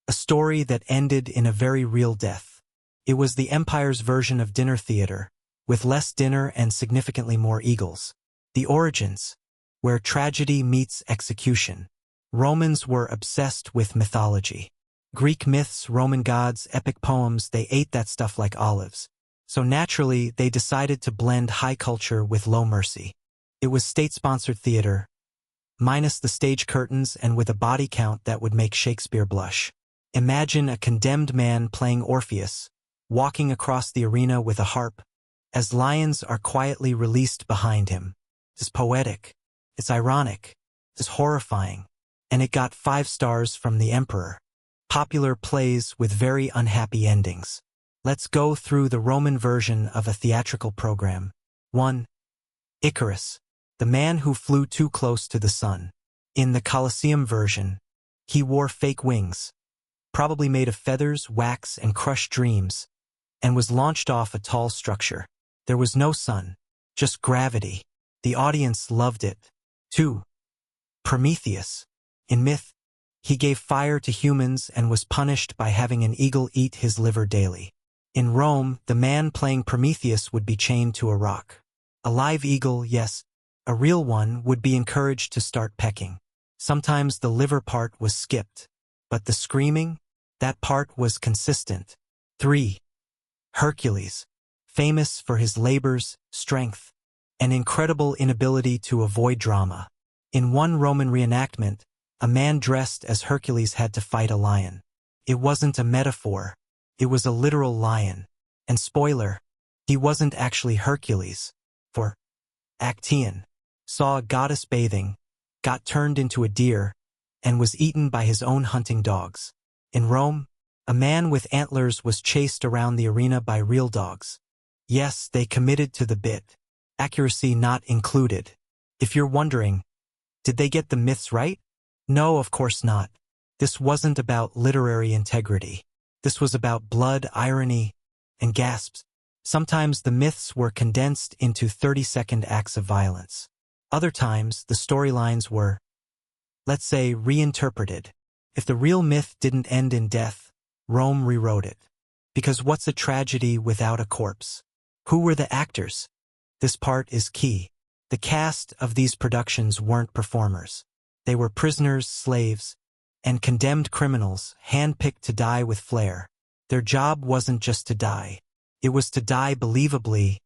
S1: A story that ended in a very real death. It was the empire's version of dinner theater, with less dinner and significantly more eagles. The origins. where tragedy meets execution. Romans were obsessed with mythology. Greek myths, Roman gods, epic poems, they ate that stuff like olives. So naturally, they decided to blend high culture with low mercy. It was state-sponsored theater, minus the stage curtains and with a body count that would make Shakespeare blush. Imagine a condemned man playing Orpheus, walking across the arena with a harp, as lions are quietly released behind him. It's poetic, it's ironic, it's horrifying, and it got 5 stars from the emperor. Popular plays with very unhappy endings. Let's go through the Roman version of a theatrical program. 1. Icarus, the man who flew too close to the sun. In the Colosseum version, he wore fake wings, probably made of feathers, wax, and crushed dreams, and was launched off a tall structure. There was no sun, just gravity. The audience loved it. 2. Prometheus. In myth, he gave fire to humans and was punished by having an eagle eat his liver daily. In Rome, the man playing Prometheus would be chained to a rock. A live eagle, yes, a real one, would be encouraged to start pecking. Sometimes the liver part was skipped, but the screaming, that part was consistent. 3. Hercules, famous for his labors, strength, and incredible inability to avoid drama. In one Roman reenactment, a man dressed as Hercules had to fight a lion. It wasn't a metaphor, it was a literal lion. And spoiler, he wasn't actually Hercules, for Actaeon saw a goddess bathing, got turned into a deer, and was eaten by his own hunting dogs. In Rome, a man with antlers was chased around the arena by real dogs. Yes, they committed to the bit. Accuracy not included. If you're wondering, did they get the myths right? No, of course not. This wasn't about literary integrity. This was about blood, irony, and gasps. Sometimes the myths were condensed into 30-second acts of violence. Other times, the storylines were, let's say, reinterpreted. If the real myth didn't end in death, Rome rewrote it. Because what's a tragedy without a corpse? Who were the actors? This part is key. The cast of these productions weren't performers. They were prisoners, slaves, and condemned criminals, handpicked to die with flair. Their job wasn't just to die. It was to die believably,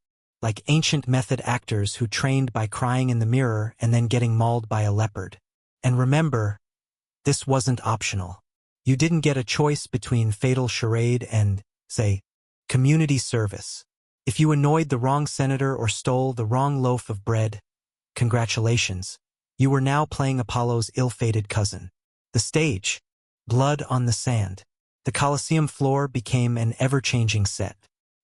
S1: like ancient method actors who trained by crying in the mirror and then getting mauled by a leopard. And remember, this wasn't optional. You didn't get a choice between fatal charade and, say, community service. If you annoyed the wrong senator or stole the wrong loaf of bread, congratulations. You were now playing Apollo's ill-fated cousin. The stage, blood on the sand. The Colosseum floor became an ever-changing set.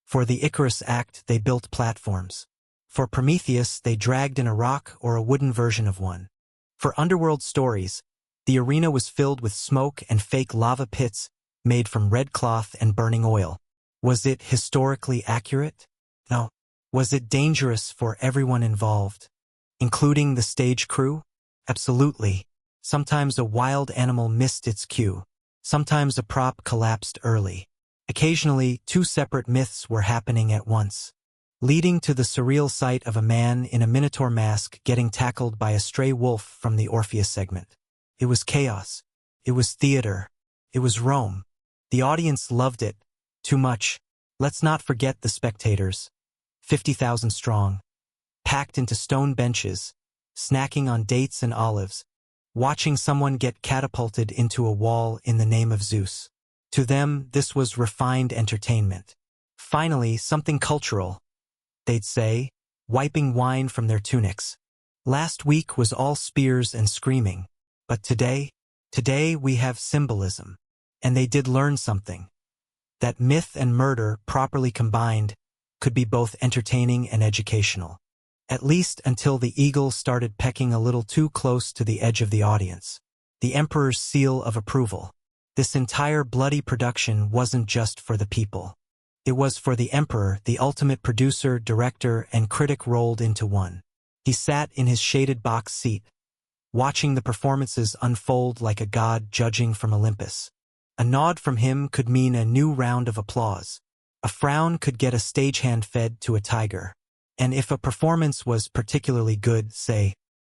S1: For the Icarus act, they built platforms. For Prometheus, they dragged in a rock or a wooden version of one. For underworld stories, the arena was filled with smoke and fake lava pits made from red cloth and burning oil. Was it historically accurate? No. Was it dangerous for everyone involved, including the stage crew? Absolutely. Sometimes a wild animal missed its cue. Sometimes a prop collapsed early. Occasionally, 2 separate myths were happening at once, leading to the surreal sight of a man in a minotaur mask getting tackled by a stray wolf from the Orpheus segment. It was chaos. It was theater. It was Rome. The audience loved it. Too much. Let's not forget the spectators. 50,000 strong, packed into stone benches, snacking on dates and olives, watching someone get catapulted into a wall in the name of Zeus. To them, this was refined entertainment. Finally, something cultural, they'd say, wiping wine from their tunics. Last week was all spears and screaming, but today we have symbolism. And they did learn something. That myth and murder, properly combined, could be both entertaining and educational. At least until the eagle started pecking a little too close to the edge of the audience. The emperor's seal of approval. This entire bloody production wasn't just for the people. It was for the emperor, the ultimate producer, director, and critic rolled into one. He sat in his shaded box seat, watching the performances unfold like a god judging from Olympus. A nod from him could mean a new round of applause. A frown could get a stagehand fed to a tiger. And if a performance was particularly good, say,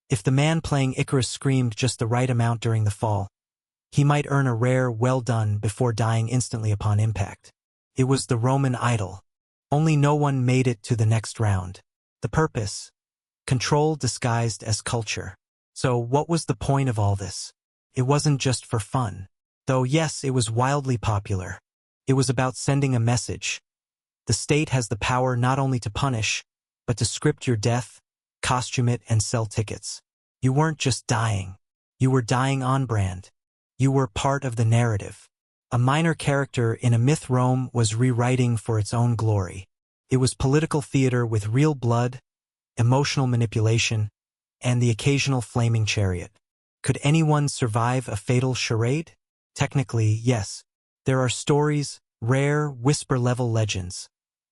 S1: If the man playing Icarus screamed just the right amount during the fall, he might earn a rare well done before dying instantly upon impact. It was the Roman idol. Only no one made it to the next round. The purpose? Control disguised as culture. So what was the point of all this? It wasn't just for fun. Though yes, it was wildly popular. It was about sending a message. The state has the power not only to punish, but to script your death, costume it, and sell tickets. You weren't just dying. You were dying on brand. You were part of the narrative. A minor character in a myth Rome was rewriting for its own glory. It was political theater with real blood, emotional manipulation, and the occasional flaming chariot. Could anyone survive a fatal charade? Technically, yes. There are stories, rare, whisper-level legends,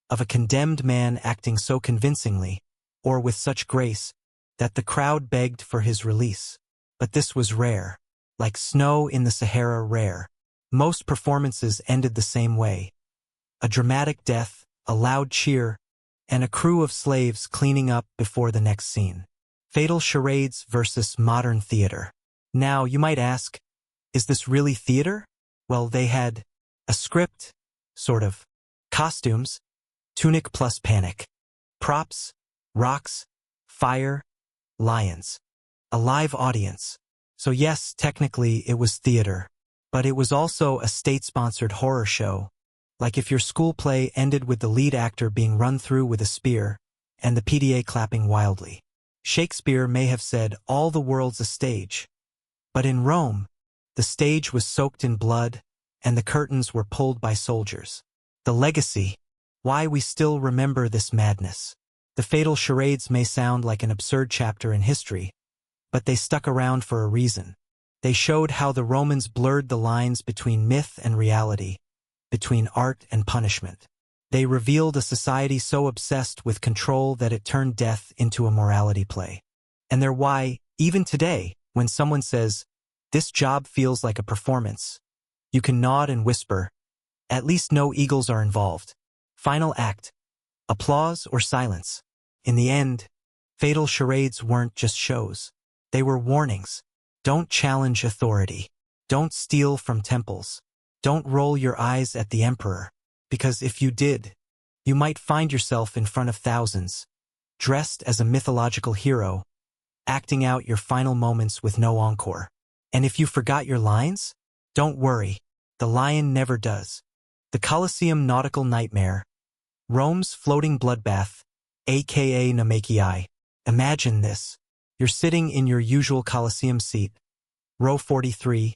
S1: of a condemned man acting so convincingly, or with such grace, that the crowd begged for his release. But this was rare. Like snow in the Sahara, rare. Most performances ended the same way. A dramatic death, a loud cheer, and a crew of slaves cleaning up before the next scene. Fatal charades versus modern theater. Now, you might ask, is this really theater? Well, they had a script, sort of. Costumes, tunic plus panic. Props, rocks, fire, lions. A live audience. So yes, technically it was theater. But it was also a state-sponsored horror show. Like if your school play ended with the lead actor being run through with a spear, and the PTA clapping wildly. Shakespeare may have said, all the world's a stage. But in Rome, the stage was soaked in blood, and the curtains were pulled by soldiers. The legacy. Why we still remember this madness. The fatal charades may sound like an absurd chapter in history, but they stuck around for a reason. They showed how the Romans blurred the lines between myth and reality, between art and punishment. They revealed a society so obsessed with control that it turned death into a morality play. And they're why, even today, when someone says, this job feels like a performance, you can nod and whisper, at least no eagles are involved. Final act. Applause or silence. In the end, fatal charades weren't just shows. They were warnings. Don't challenge authority. Don't steal from temples. Don't roll your eyes at the emperor. Because if you did, you might find yourself in front of thousands, dressed as a mythological hero, acting out your final moments with no encore. And if you forgot your lines, don't worry, the lion never does. The Colosseum nautical nightmare, Rome's floating bloodbath, aka Naumachii. Imagine this. You're sitting in your usual Colosseum seat, row 43,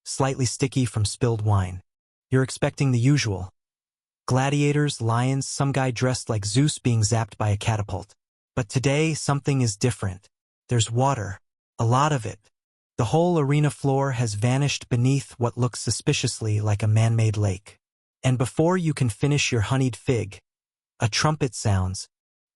S1: slightly sticky from spilled wine. You're expecting the usual. Gladiators, lions, some guy dressed like Zeus being zapped by a catapult. But today, something is different. There's water. A lot of it. The whole arena floor has vanished beneath what looks suspiciously like a man-made lake. And before you can finish your honeyed fig, a trumpet sounds,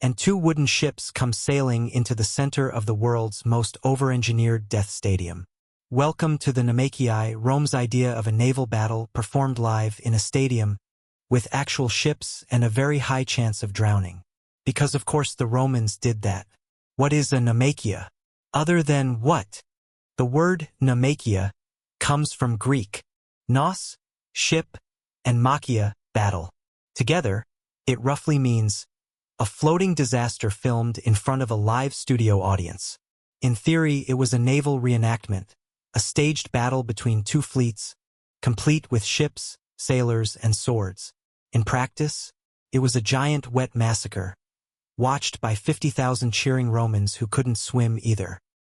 S1: and two wooden ships come sailing into the center of the world's most over-engineered death stadium. Welcome to the Naumachii, Rome's idea of a naval battle performed live in a stadium, with actual ships and a very high chance of drowning. Because of course the Romans did that. What is a Naumachia? Other than what? The word Naumachia comes from Greek, naus, ship, and machia, battle. Together, it roughly means a floating disaster filmed in front of a live studio audience. In theory, it was a naval reenactment, a staged battle between two fleets, complete with ships, sailors, and swords. In practice, it was a giant wet massacre, watched by 50,000 cheering Romans who couldn't swim either.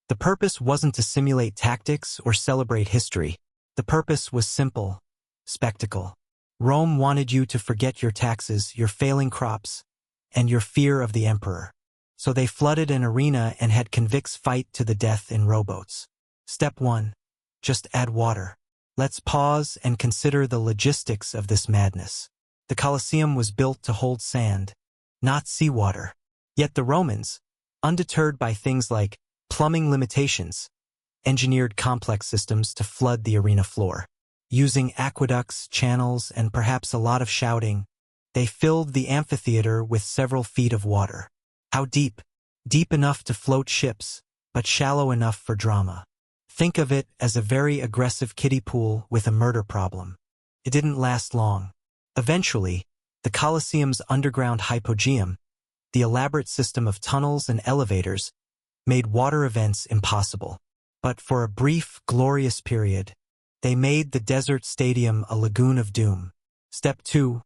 S1: The purpose wasn't to simulate tactics or celebrate history. The purpose was simple: spectacle. Rome wanted you to forget your taxes, your failing crops, and your fear of the emperor. So they flooded an arena and had convicts fight to the death in rowboats. Step 1. Just add water. Let's pause and consider the logistics of this madness. The Colosseum was built to hold sand, not seawater. Yet the Romans, undeterred by things like plumbing limitations, engineered complex systems to flood the arena floor. Using aqueducts, channels, and perhaps a lot of shouting, they filled the amphitheater with several feet of water. How deep? Deep enough to float ships, but shallow enough for drama. Think of it as a very aggressive kiddie pool with a murder problem. It didn't last long. Eventually, the Colosseum's underground hypogeum, the elaborate system of tunnels and elevators, made water events impossible. But for a brief, glorious period, they made the desert stadium a lagoon of doom. Step 2.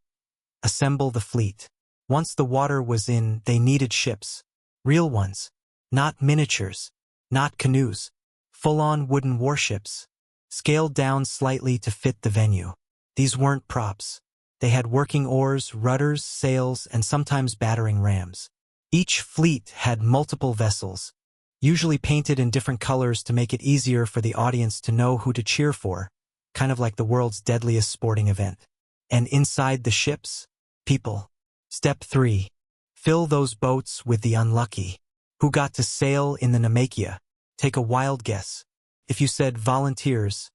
S1: Assemble the fleet. Once the water was in, they needed ships. Real ones. Not miniatures. Not canoes. Full-on wooden warships. Scaled down slightly to fit the venue. These weren't props. They had working oars, rudders, sails, and sometimes battering rams. Each fleet had multiple vessels, usually painted in different colors to make it easier for the audience to know who to cheer for, kind of like the world's deadliest sporting event. And inside the ships, people. Step 3. Fill those boats with the unlucky. Who got to sail in the Namekia? Take a wild guess. If you said volunteers,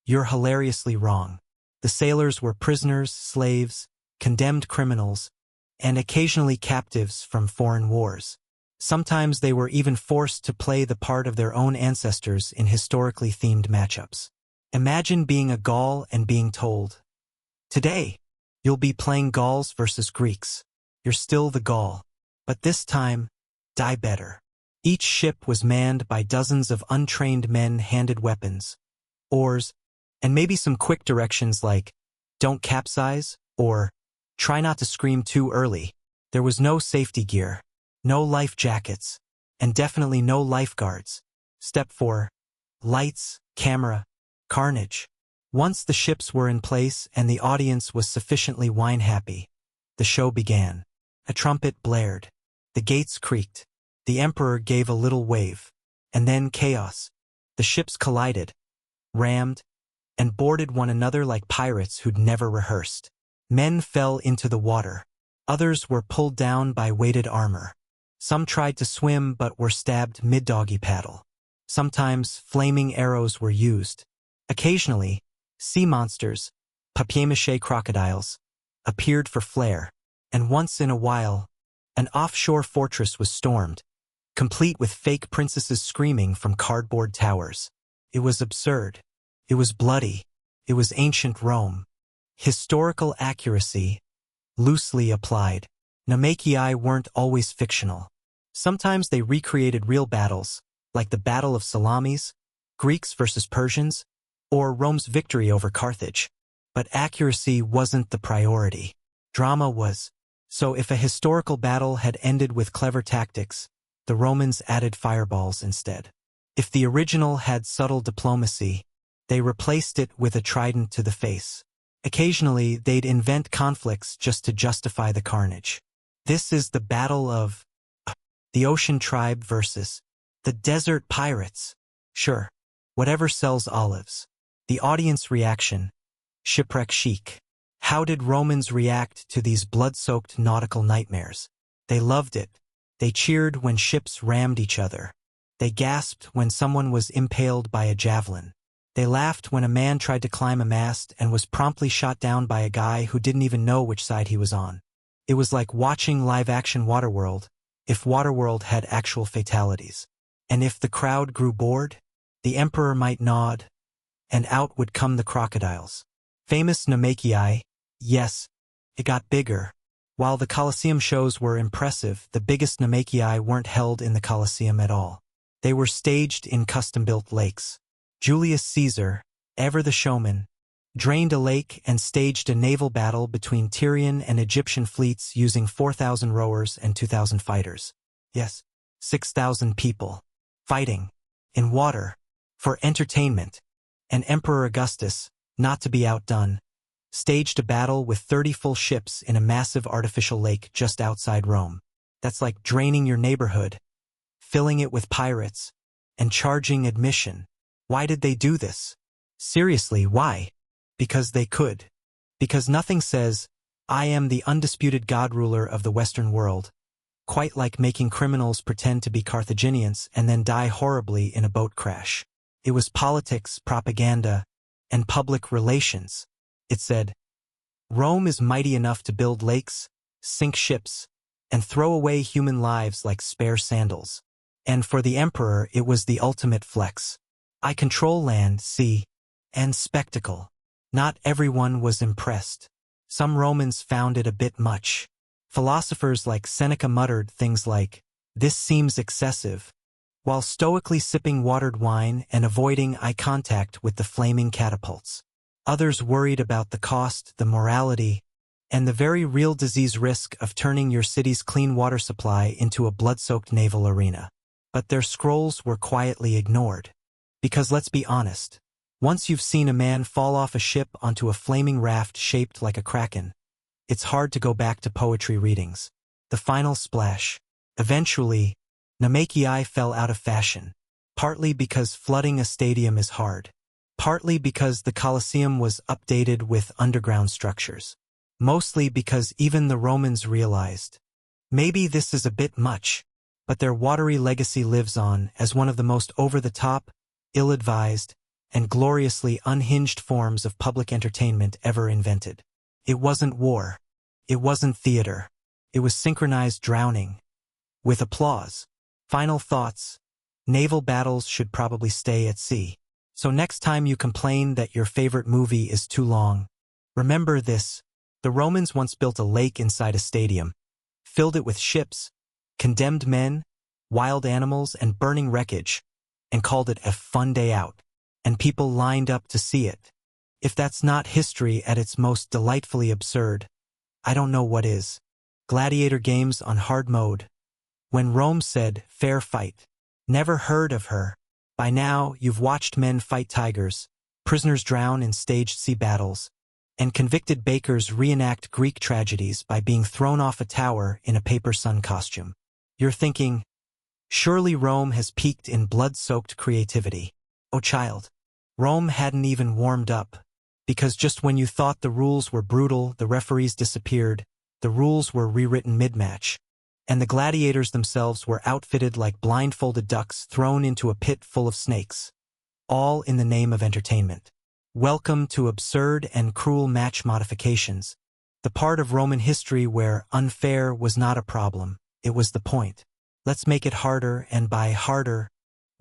S1: you're hilariously wrong. The sailors were prisoners, slaves, condemned criminals, and occasionally captives from foreign wars. Sometimes they were even forced to play the part of their own ancestors in historically themed matchups. Imagine being a Gaul and being told, "Today, you'll be playing Gauls versus Greeks. You're still the Gaul, but this time, die better." Each ship was manned by dozens of untrained men handed weapons, oars, and maybe some quick directions like, "Don't capsize," or "Try not to scream too early." There was no safety gear, no life jackets, and definitely no lifeguards. Step 4. Lights, camera, carnage. Once the ships were in place and the audience was sufficiently wine-happy, the show began. A trumpet blared. The gates creaked. The emperor gave a little wave. And then chaos. The ships collided, rammed, and boarded one another like pirates who'd never rehearsed. Men fell into the water. Others were pulled down by weighted armor. Some tried to swim but were stabbed mid-doggy paddle. Sometimes flaming arrows were used. Occasionally, sea monsters, papier-mâché crocodiles, appeared for flair. And once in a while, an offshore fortress was stormed, complete with fake princesses screaming from cardboard towers. It was absurd. It was bloody. It was ancient Rome. Historical accuracy, loosely applied. Namekiai weren't always fictional. Sometimes they recreated real battles, like the Battle of Salamis, Greeks versus Persians, or Rome's victory over Carthage. But accuracy wasn't the priority. Drama was. So if a historical battle had ended with clever tactics, the Romans added fireballs instead. If the original had subtle diplomacy, they replaced it with a trident to the face. Occasionally, they'd invent conflicts just to justify the carnage. This is the battle of the ocean tribe versus the desert pirates. Sure, whatever sells olives. The audience reaction, shipwreck chic. How did Romans react to these blood-soaked nautical nightmares? They loved it. They cheered when ships rammed each other. They gasped when someone was impaled by a javelin. They laughed when a man tried to climb a mast and was promptly shot down by a guy who didn't even know which side he was on. It was like watching live-action Waterworld, if Waterworld had actual fatalities. And if the crowd grew bored, the emperor might nod, and out would come the crocodiles. Famous Namekiai, yes, it got bigger. While the Colosseum shows were impressive, the biggest Namekiai weren't held in the Colosseum at all. They were staged in custom-built lakes. Julius Caesar, ever the showman, drained a lake and staged a naval battle between Tyrian and Egyptian fleets using 4,000 rowers and 2,000 fighters. Yes, 6,000 people, fighting, in water, for entertainment. And Emperor Augustus, not to be outdone, staged a battle with 30 full ships in a massive artificial lake just outside Rome. That's like draining your neighborhood, filling it with pirates, and charging admission. Why did they do this? Seriously, why? Because they could. Because nothing says, "I am the undisputed god-ruler of the Western world," quite like making criminals pretend to be Carthaginians and then die horribly in a boat crash. It was politics, propaganda, and public relations. It said, Rome is mighty enough to build lakes, sink ships, and throw away human lives like spare sandals. And for the emperor it was the ultimate flex. I control land, sea, and spectacle. Not everyone was impressed. Some Romans found it a bit much. Philosophers like Seneca muttered things like, "This seems excessive," while stoically sipping watered wine and avoiding eye contact with the flaming catapults. Others worried about the cost, the morality, and the very real disease risk of turning your city's clean water supply into a blood-soaked naval arena. But their scrolls were quietly ignored. Because let's be honest, once you've seen a man fall off a ship onto a flaming raft shaped like a kraken, it's hard to go back to poetry readings. The final splash. Eventually, Namakei fell out of fashion, partly because flooding a stadium is hard, partly because the Colosseum was updated with underground structures, mostly because even the Romans realized, maybe this is a bit much, but their watery legacy lives on as one of the most over-the-top, ill-advised, and gloriously unhinged forms of public entertainment ever invented. It wasn't war. It wasn't theater. It was synchronized drowning. With applause. Final thoughts. Naval battles should probably stay at sea. So next time you complain that your favorite movie is too long, remember this. The Romans once built a lake inside a stadium, filled it with ships, condemned men, wild animals, and burning wreckage, and called it a fun day out. And people lined up to see it. If that's not history at its most delightfully absurd, I don't know what is. Gladiator games on hard mode. When Rome said, "Fair fight." Never heard of her. By now, you've watched men fight tigers, prisoners drown in staged sea battles, and convicted bakers reenact Greek tragedies by being thrown off a tower in a paper sun costume. You're thinking, surely Rome has peaked in blood-soaked creativity. Oh child, Rome hadn't even warmed up, because just when you thought the rules were brutal, the referees disappeared, the rules were rewritten mid-match, and the gladiators themselves were outfitted like blindfolded ducks thrown into a pit full of snakes, all in the name of entertainment. Welcome to absurd and cruel match modifications, the part of Roman history where unfair was not a problem, it was the point. Let's make it harder, and by harder,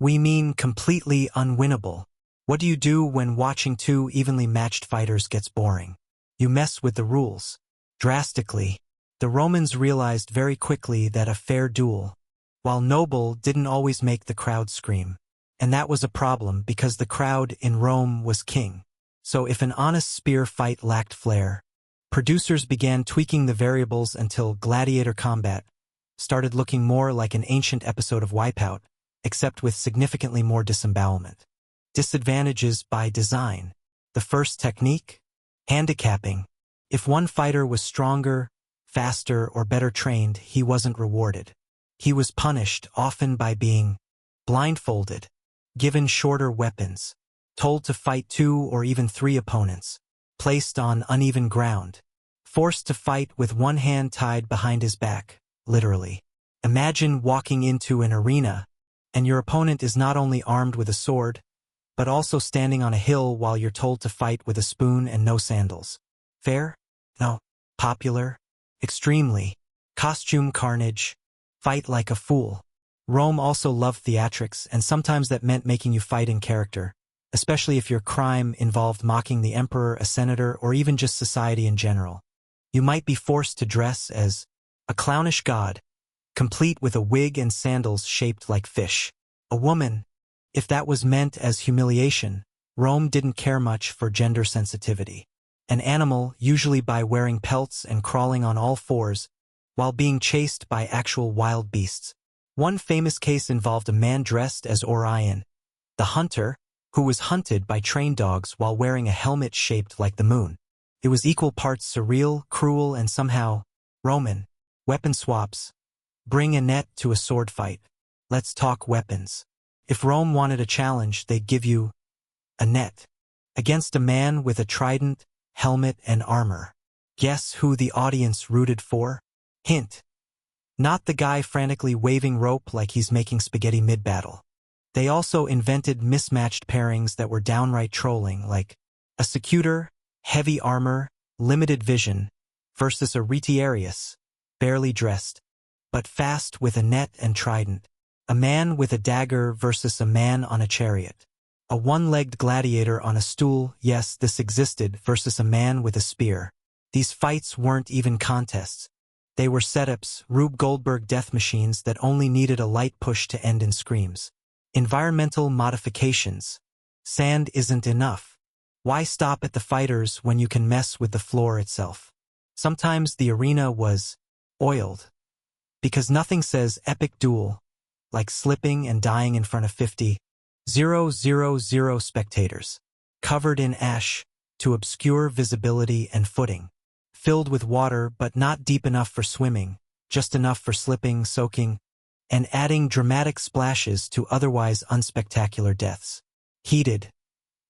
S1: we mean completely unwinnable. What do you do when watching two evenly matched fighters gets boring? You mess with the rules. Drastically. The Romans realized very quickly that a fair duel, while noble, didn't always make the crowd scream. And that was a problem because the crowd in Rome was king. So if an honest spear fight lacked flair, producers began tweaking the variables until gladiator combat started looking more like an ancient episode of Wipeout, except with significantly more disembowelment. Disadvantages by design. The first technique? Handicapping. If one fighter was stronger, faster, or better trained, he wasn't rewarded. He was punished, often by being blindfolded, given shorter weapons, told to fight 2 or even 3 opponents, placed on uneven ground, forced to fight with one hand tied behind his back, literally. Imagine walking into an arena, and your opponent is not only armed with a sword, but also standing on a hill while you're told to fight with a spoon and no sandals. Fair? No. Popular? Extremely. Costume carnage. Fight like a fool. Rome also loved theatrics, and sometimes that meant making you fight in character, especially if your crime involved mocking the emperor, a senator, or even just society in general. You might be forced to dress as a clownish god, complete with a wig and sandals shaped like fish. A woman, if that was meant as humiliation. Rome didn't care much for gender sensitivity. An animal, usually by wearing pelts and crawling on all fours, while being chased by actual wild beasts. One famous case involved a man dressed as Orion, the hunter, who was hunted by trained dogs while wearing a helmet shaped like the moon. It was equal parts surreal, cruel, and somehow Roman. Weapon swaps. Bring a net to a sword fight. Let's talk weapons. If Rome wanted a challenge, they'd give you a net. Against a man with a trident, helmet, and armor. Guess who the audience rooted for? Hint. Not the guy frantically waving rope like he's making spaghetti mid-battle. They also invented mismatched pairings that were downright trolling, like a secutor, heavy armor, limited vision, versus a retiarius, barely dressed, but fast with a net and trident. A man with a dagger versus a man on a chariot. A one-legged gladiator on a stool, yes, this existed, versus a man with a spear. These fights weren't even contests. They were setups, Rube Goldberg death machines that only needed a light push to end in screams. Environmental modifications. Sand isn't enough. Why stop at the fighters when you can mess with the floor itself? Sometimes the arena was oiled. Because nothing says epic duel like slipping and dying in front of 50,000 spectators, covered in ash to obscure visibility and footing, filled with water but not deep enough for swimming, just enough for slipping, soaking, and adding dramatic splashes to otherwise unspectacular deaths. Heated.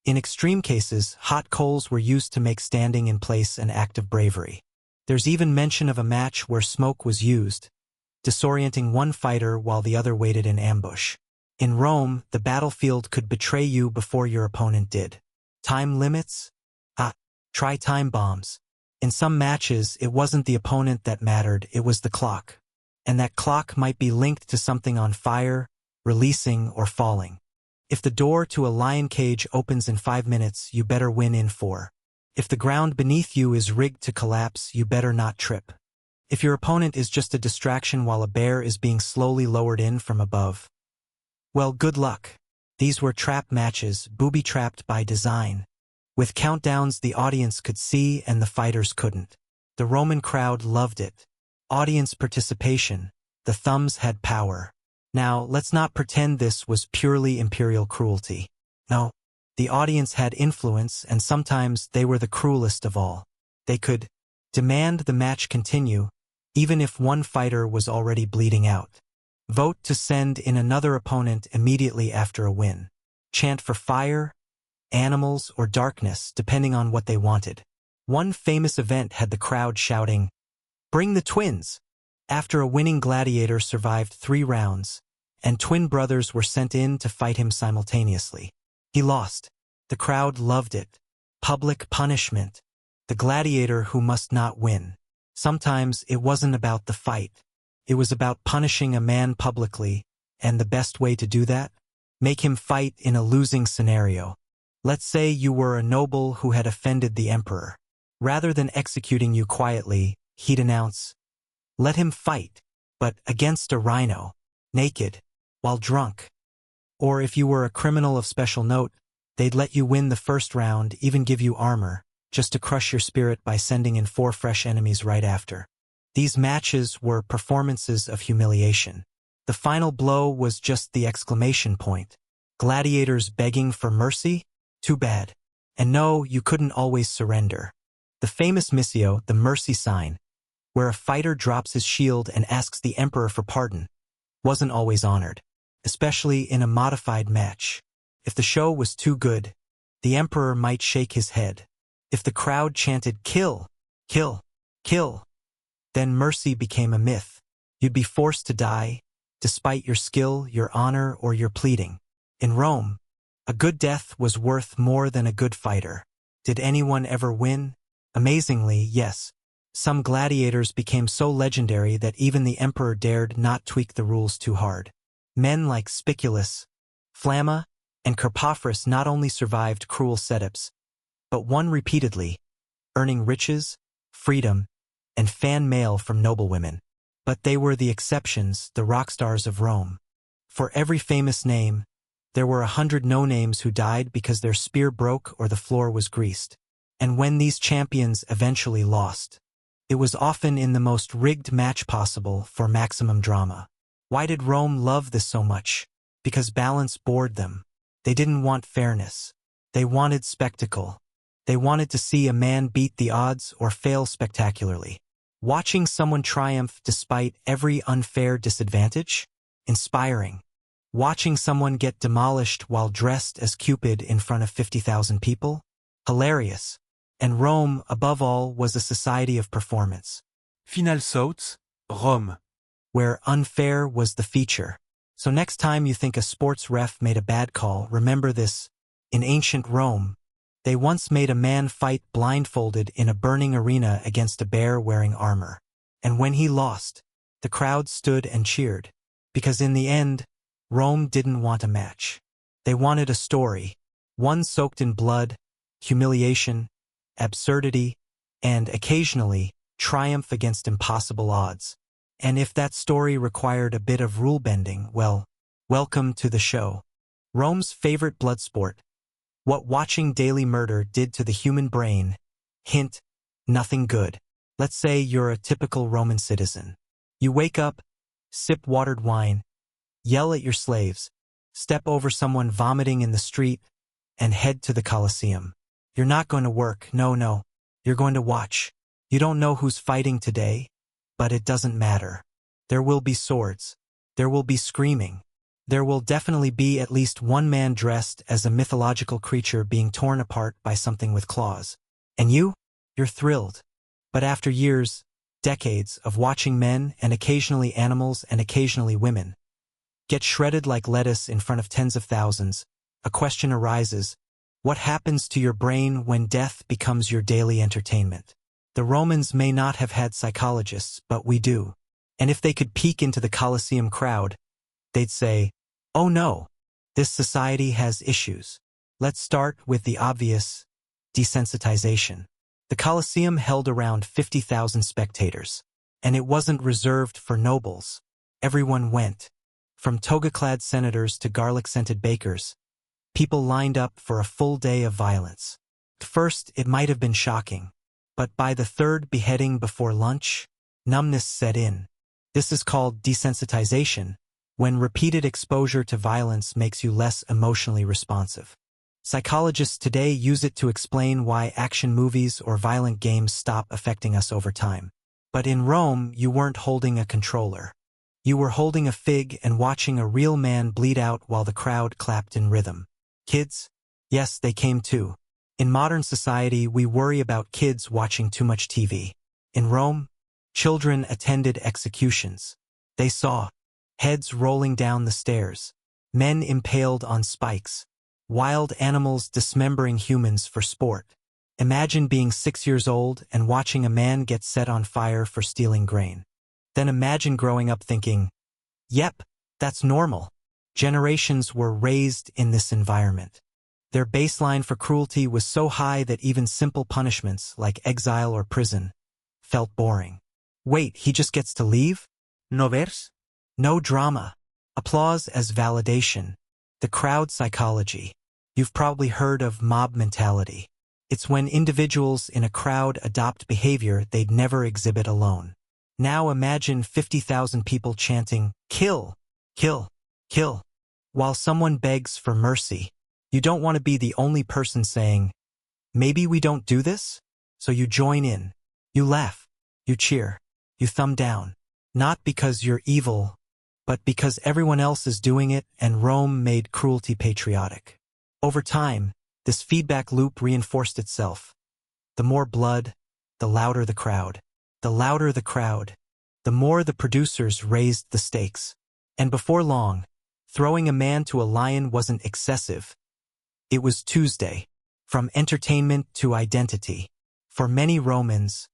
S1: In extreme cases, hot coals were used to make standing in place an act of bravery. There's even mention of a match where smoke was used, disorienting one fighter while the other waited in ambush. In Rome, the battlefield could betray you before your opponent did. Time limits? Try time bombs. In some matches, it wasn't the opponent that mattered, it was the clock. And that clock might be linked to something on fire, releasing, or falling. If the door to a lion cage opens in 5 minutes, you better win in 4. If the ground beneath you is rigged to collapse, you better not trip. If your opponent is just a distraction while a bear is being slowly lowered in from above, well, good luck. These were trap matches, booby-trapped by design. With countdowns the audience could see and the fighters couldn't. The Roman crowd loved it. Audience participation. The thumbs had power. Now, let's not pretend this was purely imperial cruelty. No, the audience had influence, and sometimes they were the cruelest of all. They could demand the match continue, even if one fighter was already bleeding out. Vote to send in another opponent immediately after a win. Chant for fire, animals, or darkness, depending on what they wanted. One famous event had the crowd shouting, "Bring the twins!" after a winning gladiator survived 3 rounds, and twin brothers were sent in to fight him simultaneously. He lost. The crowd loved it. Public punishment. The gladiator who must not win. Sometimes it wasn't about the fight. It was about punishing a man publicly, and the best way to do that? Make him fight in a losing scenario. Let's say you were a noble who had offended the emperor. Rather than executing you quietly, he'd announce, "Let him fight, but against a rhino, naked, while drunk." Or if you were a criminal of special note, they'd let you win the first round, even give you armor, just to crush your spirit by sending in 4 fresh enemies right after. These matches were performances of humiliation. The final blow was just the exclamation point. Gladiators begging for mercy? Too bad. And no, you couldn't always surrender. The famous missio, the mercy sign, where a fighter drops his shield and asks the emperor for pardon, wasn't always honored, especially in a modified match. If the show was too good, the emperor might shake his head. If the crowd chanted, "Kill, kill, kill," then mercy became a myth. You'd be forced to die, despite your skill, your honor, or your pleading. In Rome, a good death was worth more than a good fighter. Did anyone ever win? Amazingly, yes. Some gladiators became so legendary that even the emperor dared not tweak the rules too hard. Men like Spiculus, Flamma, and Carpophorus not only survived cruel setups, but won repeatedly, earning riches, freedom, and fan mail from noblewomen. But they were the exceptions, the rock stars of Rome. For every famous name, there were 100 no-names who died because their spear broke or the floor was greased. And when these champions eventually lost, it was often in the most rigged match possible for maximum drama. Why did Rome love this so much? Because balance bored them. They didn't want fairness. They wanted spectacle. They wanted to see a man beat the odds or fail spectacularly. Watching someone triumph despite every unfair disadvantage? Inspiring. Watching someone get demolished while dressed as Cupid in front of 50,000 people? Hilarious. And Rome, above all, was a society of performance.
S2: Final thoughts, Rome.
S1: Where unfair was the feature. So next time you think a sports ref made a bad call, remember this. In ancient Rome, they once made a man fight blindfolded in a burning arena against a bear wearing armor. And when he lost, the crowd stood and cheered. Because in the end, Rome didn't want a match. They wanted a story, one soaked in blood, humiliation, absurdity, and, occasionally, triumph against impossible odds. And if that story required a bit of rule-bending, well, welcome to the show. Rome's favorite blood sport. What watching daily murder did to the human brain. Hint, nothing good. Let's say you're a typical Roman citizen. You wake up, sip watered wine, yell at your slaves, step over someone vomiting in the street, and head to the Colosseum. You're not going to work, no. You're going to watch. You don't know who's fighting today, but it doesn't matter. There will be swords. There will be screaming. There will definitely be at least one man dressed as a mythological creature being torn apart by something with claws. And you're thrilled. But after years, decades of watching men and occasionally animals and occasionally women get shredded like lettuce in front of tens of thousands, a question arises: what happens to your brain when death becomes your daily entertainment? The Romans may not have had psychologists, but we do. And if they could peek into the Colosseum crowd, they'd say, oh no, this society has issues. Let's start with the obvious: desensitization. The Colosseum held around 50,000 spectators, and it wasn't reserved for nobles. Everyone went. From toga-clad senators to garlic-scented bakers, people lined up for a full day of violence. At first, it might have been shocking, but by the third beheading before lunch, numbness set in. This is called desensitization, when repeated exposure to violence makes you less emotionally responsive. Psychologists today use it to explain why action movies or violent games stop affecting us over time. But in Rome, you weren't holding a controller. You were holding a fig and watching a real man bleed out while the crowd clapped in rhythm. Kids? Yes, they came too. In modern society, we worry about kids watching too much TV. In Rome, children attended executions. They saw heads rolling down the stairs, men impaled on spikes, wild animals dismembering humans for sport. Imagine being 6 years old and watching a man get set on fire for stealing grain. Then imagine growing up thinking, yep, that's normal. Generations were raised in this environment. Their baseline for cruelty was so high that even simple punishments, like exile or prison, felt boring. Wait, he just gets to leave?
S2: ¿No ves?
S1: No drama. Applause as validation. The crowd psychology. You've probably heard of mob mentality. It's when individuals in a crowd adopt behavior they'd never exhibit alone. Now imagine 50,000 people chanting, kill, kill, kill, while someone begs for mercy. You don't want to be the only person saying, maybe we don't do this? So you join in. You laugh. You cheer. You thumb down. Not because you're evil, but because everyone else is doing it and Rome made cruelty patriotic. Over time, this feedback loop reinforced itself. The more blood, the louder the crowd. The louder the crowd, the more the producers raised the stakes. And before long, throwing a man to a lion wasn't excessive. It was Tuesday. From entertainment to identity. For many Romans,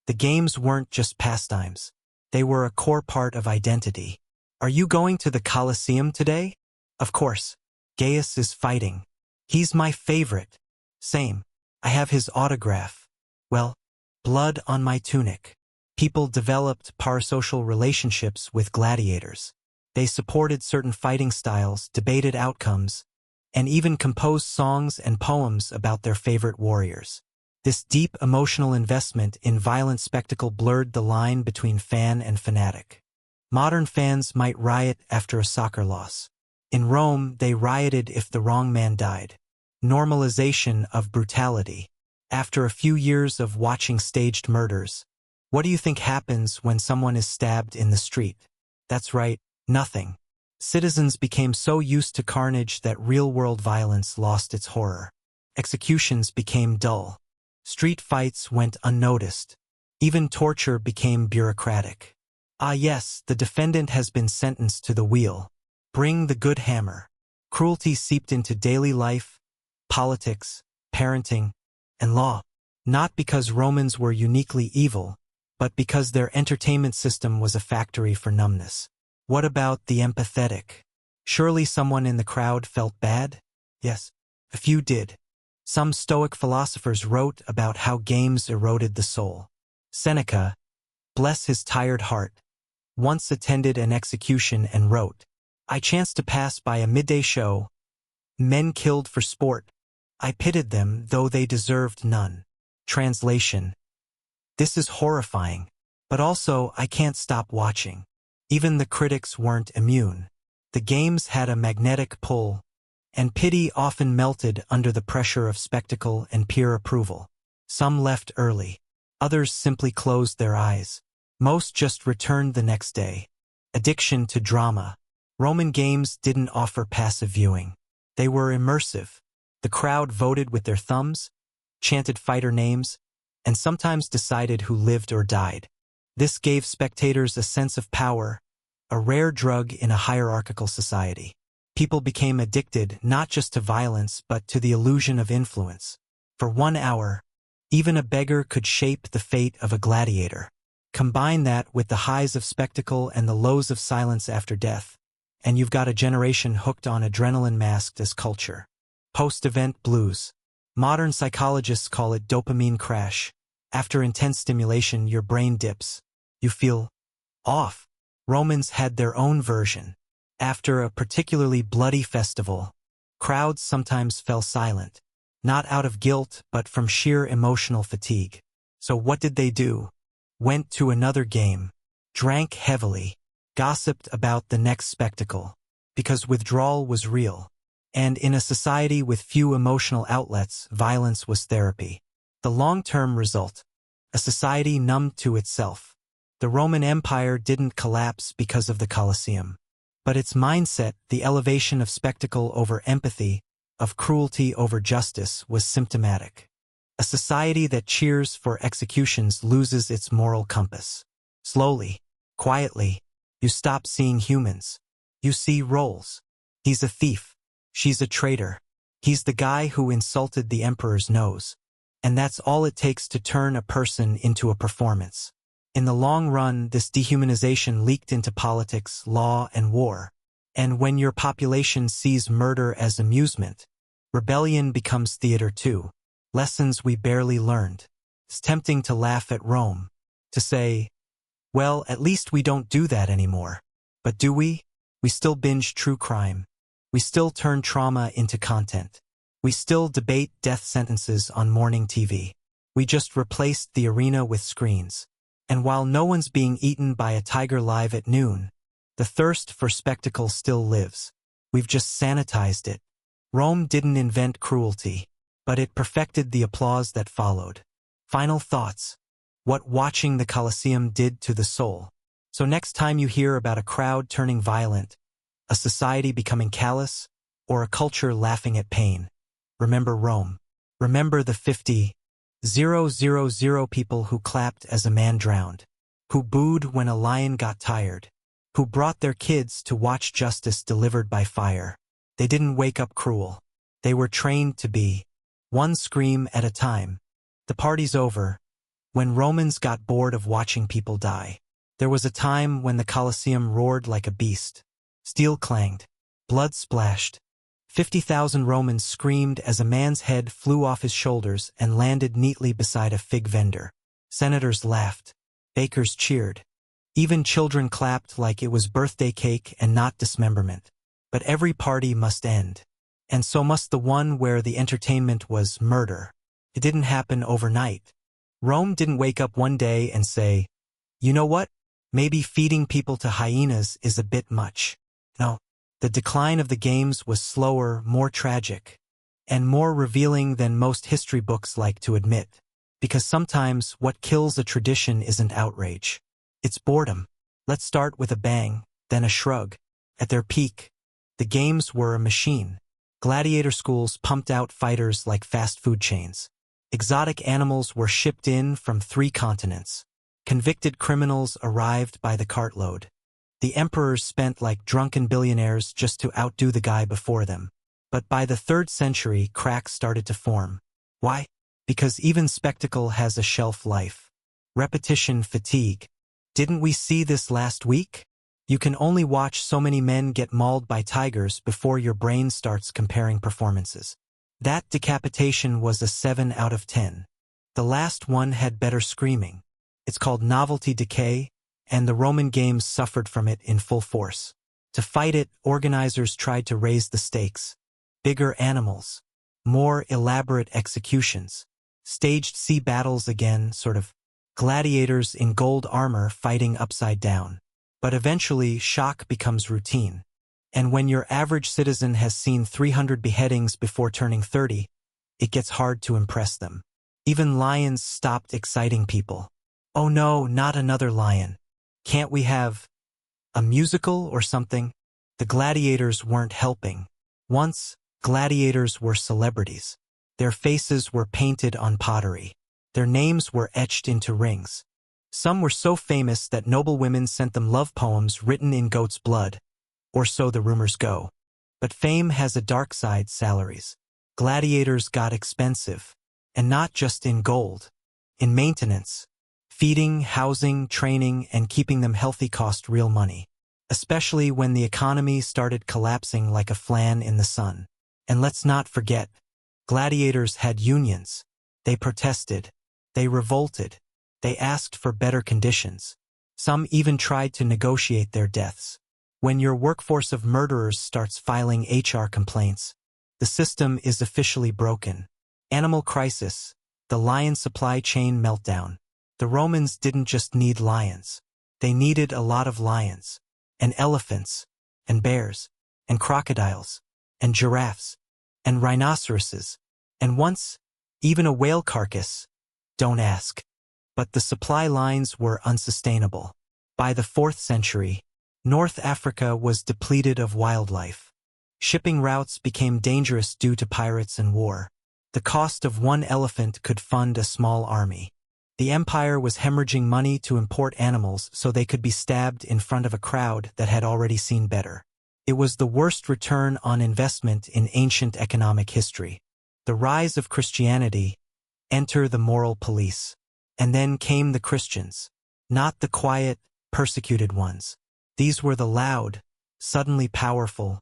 S1: the games weren't just pastimes. They were a core part of identity. Are you going to the Colosseum today? Of course. Gaius is fighting. He's my favorite. Same. I have his autograph. Well, blood on my tunic. People developed parasocial relationships with gladiators. They supported certain fighting styles, debated outcomes, and even composed songs and poems about their favorite warriors. This deep emotional investment in violent spectacle blurred the line between fan and fanatic. Modern fans might riot after a soccer loss. In Rome, they rioted if the wrong man died. Normalization of brutality. After a few years of watching staged murders, what do you think happens when someone is stabbed in the street? That's right, nothing. Citizens became so used to carnage that real-world violence lost its horror. Executions became dull. Street fights went unnoticed. Even torture became bureaucratic. Ah yes, the defendant has been sentenced to the wheel. Bring the good hammer. Cruelty seeped into daily life, politics, parenting, and law. Not because Romans were uniquely evil, but because their entertainment system was a factory for numbness. What about the empathetic? Surely someone in the crowd felt bad? Yes, a few did. Some Stoic philosophers wrote about how games eroded the soul. Seneca, bless his tired heart, once attended an execution and wrote, I chanced to pass by a midday show, men killed for sport. I pitied them, though they deserved none. Translation. This is horrifying, but also I can't stop watching. Even the critics weren't immune. The games had a magnetic pull, and pity often melted under the pressure of spectacle and peer approval. Some left early. Others simply closed their eyes. Most just returned the next day. Addiction to drama. Roman games didn't offer passive viewing. They were immersive. The crowd voted with their thumbs, chanted fighter names, and sometimes decided who lived or died. This gave spectators a sense of power, a rare drug in a hierarchical society. People became addicted not just to violence but to the illusion of influence. For 1 hour, even a beggar could shape the fate of a gladiator. Combine that with the highs of spectacle and the lows of silence after death, and you've got a generation hooked on adrenaline masked as culture. Post-event blues. Modern psychologists call it dopamine crash. After intense stimulation, your brain dips. You feel off. Romans had their own version. After a particularly bloody festival, crowds sometimes fell silent, not out of guilt but from sheer emotional fatigue. So what did they do? Went to another game, drank heavily, gossiped about the next spectacle, because withdrawal was real. And in a society with few emotional outlets, violence was therapy. The long-term result: a society numbed to itself. The Roman Empire didn't collapse because of the Colosseum. But its mindset, the elevation of spectacle over empathy, of cruelty over justice, was symptomatic. A society that cheers for executions loses its moral compass. Slowly, quietly, you stop seeing humans. You see roles. He's a thief. She's a traitor. He's the guy who insulted the emperor's nose. And that's all it takes to turn a person into a performance. In the long run, this dehumanization leaked into politics, law, and war. And when your population sees murder as amusement, rebellion becomes theater too. Lessons we barely learned. It's tempting to laugh at Rome, to say, well, at least we don't do that anymore. But do we? We still binge true crime. We still turn trauma into content. We still debate death sentences on morning TV. We just replaced the arena with screens. And while no one's being eaten by a tiger live at noon, the thirst for spectacle still lives. We've just sanitized it. Rome didn't invent cruelty, but it perfected the applause that followed. Final thoughts. What watching the Colosseum did to the soul. So next time you hear about a crowd turning violent, a society becoming callous, or a culture laughing at pain, remember Rome. Remember the 50,000 people who clapped as a man drowned, who booed when a lion got tired, who brought their kids to watch justice delivered by fire. They didn't wake up cruel. They were trained to be, one scream at a time. The party's over. When Romans got bored of watching people die. There was a time when the Colosseum roared like a beast. Steel clanged. Blood splashed. 50,000 Romans screamed as a man's head flew off his shoulders and landed neatly beside a fig vendor. Senators laughed. Bakers cheered. Even children clapped like it was birthday cake and not dismemberment. But every party must end. And so must the one where the entertainment was murder. It didn't happen overnight. Rome didn't wake up one day and say, you know what? Maybe feeding people to hyenas is a bit much. No. The decline of the games was slower, more tragic, and more revealing than most history books like to admit. Because sometimes what kills a tradition isn't outrage. It's boredom. Let's start with a bang, then a shrug. At their peak, the games were a machine. Gladiator schools pumped out fighters like fast food chains. Exotic animals were shipped in from 3 continents. Convicted criminals arrived by the cartload. The emperors spent like drunken billionaires just to outdo the guy before them. But by the 3rd century, cracks started to form. Why? Because even spectacle has a shelf life. Repetition fatigue. Didn't we see this last week? You can only watch so many men get mauled by tigers before your brain starts comparing performances. That decapitation was a 7 out of 10. The last one had better screaming. It's called novelty decay, and the Roman games suffered from it in full force. To fight it, organizers tried to raise the stakes. Bigger animals. More elaborate executions. Staged sea battles again, sort of gladiators in gold armor fighting upside down. But eventually, shock becomes routine. And when your average citizen has seen 300 beheadings before turning 30, it gets hard to impress them. Even lions stopped exciting people. Oh no, not another lion. Can't we have a musical or something? The gladiators weren't helping. Once, gladiators were celebrities. Their faces were painted on pottery. Their names were etched into rings. Some were so famous that noble women sent them love poems written in goat's blood, or so the rumors go. But fame has a dark side. Salaries. Gladiators got expensive, and not just in gold. In maintenance. Feeding, housing, training, and keeping them healthy cost real money. Especially when the economy started collapsing like a flan in the sun. And let's not forget, gladiators had unions. They protested. They revolted. They asked for better conditions. Some even tried to negotiate their deaths. When your workforce of murderers starts filing HR complaints, the system is officially broken. Animal crisis. The lion supply chain meltdown. The Romans didn't just need lions. They needed a lot of lions, and elephants, and bears, and crocodiles, and giraffes, and rhinoceroses, and once, even a whale carcass. Don't ask. But the supply lines were unsustainable. By the 4th century, North Africa was depleted of wildlife. Shipping routes became dangerous due to pirates and war. The cost of one elephant could fund a small army. The empire was hemorrhaging money to import animals so they could be stabbed in front of a crowd that had already seen better. It was the worst return on investment in ancient economic history. The rise of Christianity. Enter the moral police. And then came the Christians. Not the quiet, persecuted ones. These were the loud, suddenly powerful,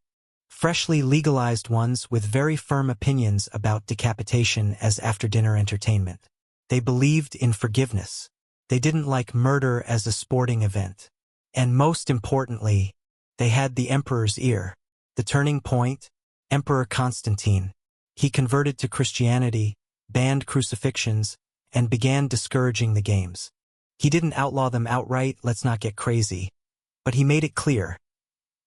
S1: freshly legalized ones with very firm opinions about decapitation as after-dinner entertainment. They believed in forgiveness. They didn't like murder as a sporting event. And most importantly, they had the emperor's ear. The turning point, Emperor Constantine. He converted to Christianity, banned crucifixions, and began discouraging the games. He didn't outlaw them outright, let's not get crazy, but he made it clear.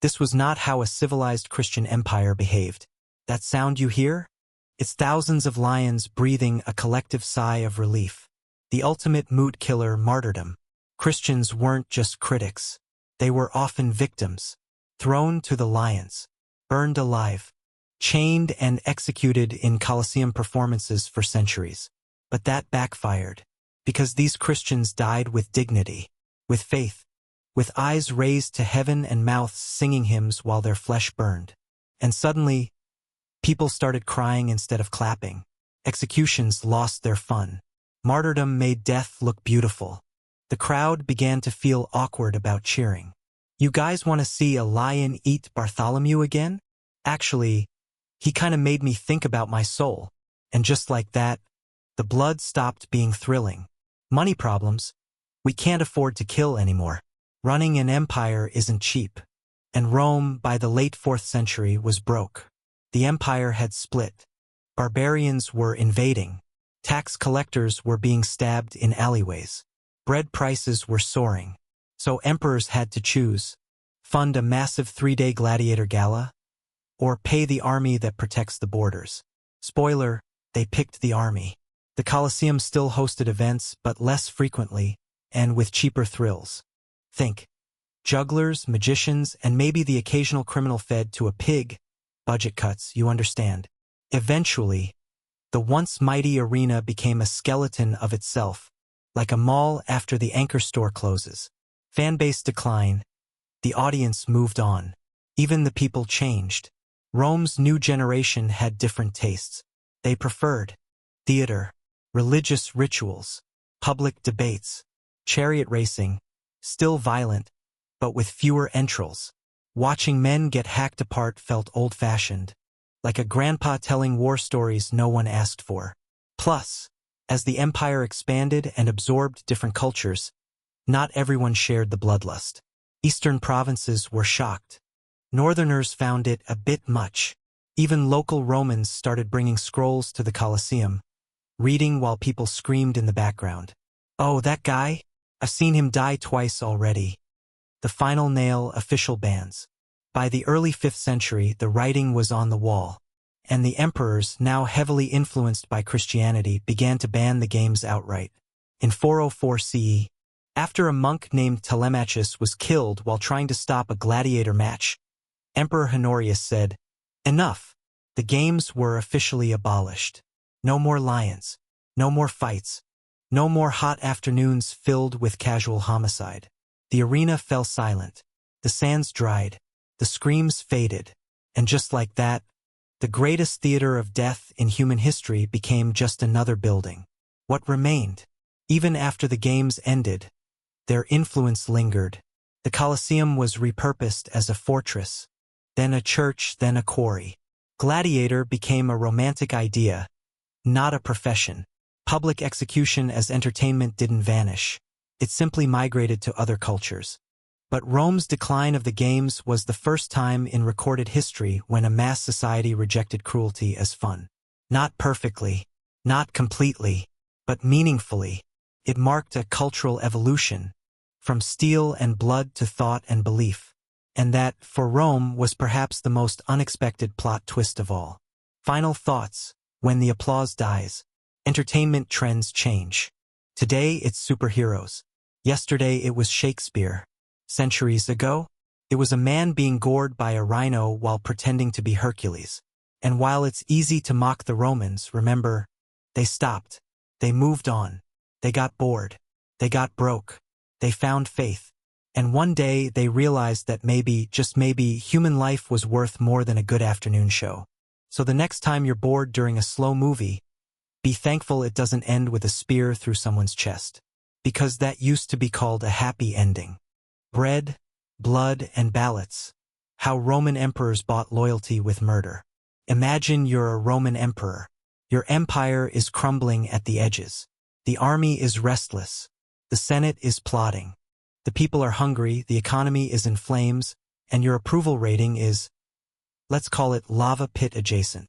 S1: This was not how a civilized Christian empire behaved. That sound you hear? It's thousands of lions breathing a collective sigh of relief. The ultimate mood killer, martyrdom. Christians weren't just critics. They were often victims. Thrown to the lions. Burned alive. Chained and executed in Colosseum performances for centuries. But that backfired. Because these Christians died with dignity. With faith. With eyes raised to heaven and mouths singing hymns while their flesh burned. And suddenly, people started crying instead of clapping. Executions lost their fun. Martyrdom made death look beautiful. The crowd began to feel awkward about cheering. You guys want to see a lion eat Bartholomew again? Actually, he kind of made me think about my soul. And just like that, the blood stopped being thrilling. Money problems. We can't afford to kill anymore. Running an empire isn't cheap. And Rome, by the late 4th century, was broke. The empire had split. Barbarians were invading. Tax collectors were being stabbed in alleyways. Bread prices were soaring. So emperors had to choose. Fund a massive 3-day gladiator gala? Or pay the army that protects the borders? Spoiler, they picked the army. The Colosseum still hosted events, but less frequently, and with cheaper thrills. Think. Jugglers, magicians, and maybe the occasional criminal fed to a pig. Budget cuts, you understand. Eventually, the once mighty arena became a skeleton of itself, like a mall after the anchor store closes. Fanbase decline. The audience moved on. Even the people changed. Rome's new generation had different tastes. They preferred theater, religious rituals, public debates, chariot racing, still violent, but with fewer entrails. Watching men get hacked apart felt old-fashioned, like a grandpa telling war stories no one asked for. Plus, as the empire expanded and absorbed different cultures, not everyone shared the bloodlust. Eastern provinces were shocked. Northerners found it a bit much. Even local Romans started bringing scrolls to the Colosseum, reading while people screamed in the background. "Oh, that guy? I've seen him die twice already." The final nail, official bans. By the early 5th century, the writing was on the wall, and the emperors, now heavily influenced by Christianity, began to ban the games outright. In 404 CE, after a monk named Telemachus was killed while trying to stop a gladiator match, Emperor Honorius said, "Enough." The games were officially abolished. No more lions, no more fights, no more hot afternoons filled with casual homicide. The arena fell silent, the sands dried, the screams faded, and just like that, the greatest theater of death in human history became just another building. What remained? Even after the games ended, their influence lingered. The Colosseum was repurposed as a fortress, then a church, then a quarry. Gladiator became a romantic idea, not a profession. Public execution as entertainment didn't vanish. It simply migrated to other cultures. But Rome's decline of the games was the first time in recorded history when a mass society rejected cruelty as fun. Not perfectly, not completely, but meaningfully. It marked a cultural evolution, from steel and blood to thought and belief. And that, for Rome, was perhaps the most unexpected plot twist of all. Final thoughts. When the applause dies, entertainment trends change. Today it's superheroes. Yesterday it was Shakespeare. Centuries ago, it was a man being gored by a rhino while pretending to be Hercules. And while it's easy to mock the Romans, remember, they stopped. They moved on. They got bored. They got broke. They found faith. And one day they realized that maybe, just maybe, human life was worth more than a good afternoon show. So the next time you're bored during a slow movie, be thankful it doesn't end with a spear through someone's chest. Because that used to be called a happy ending. Bread, blood, and ballots. How Roman emperors bought loyalty with murder. Imagine you're a Roman emperor. Your empire is crumbling at the edges. The army is restless. The Senate is plotting. The people are hungry, the economy is in flames, and your approval rating is, let's call it lava pit adjacent.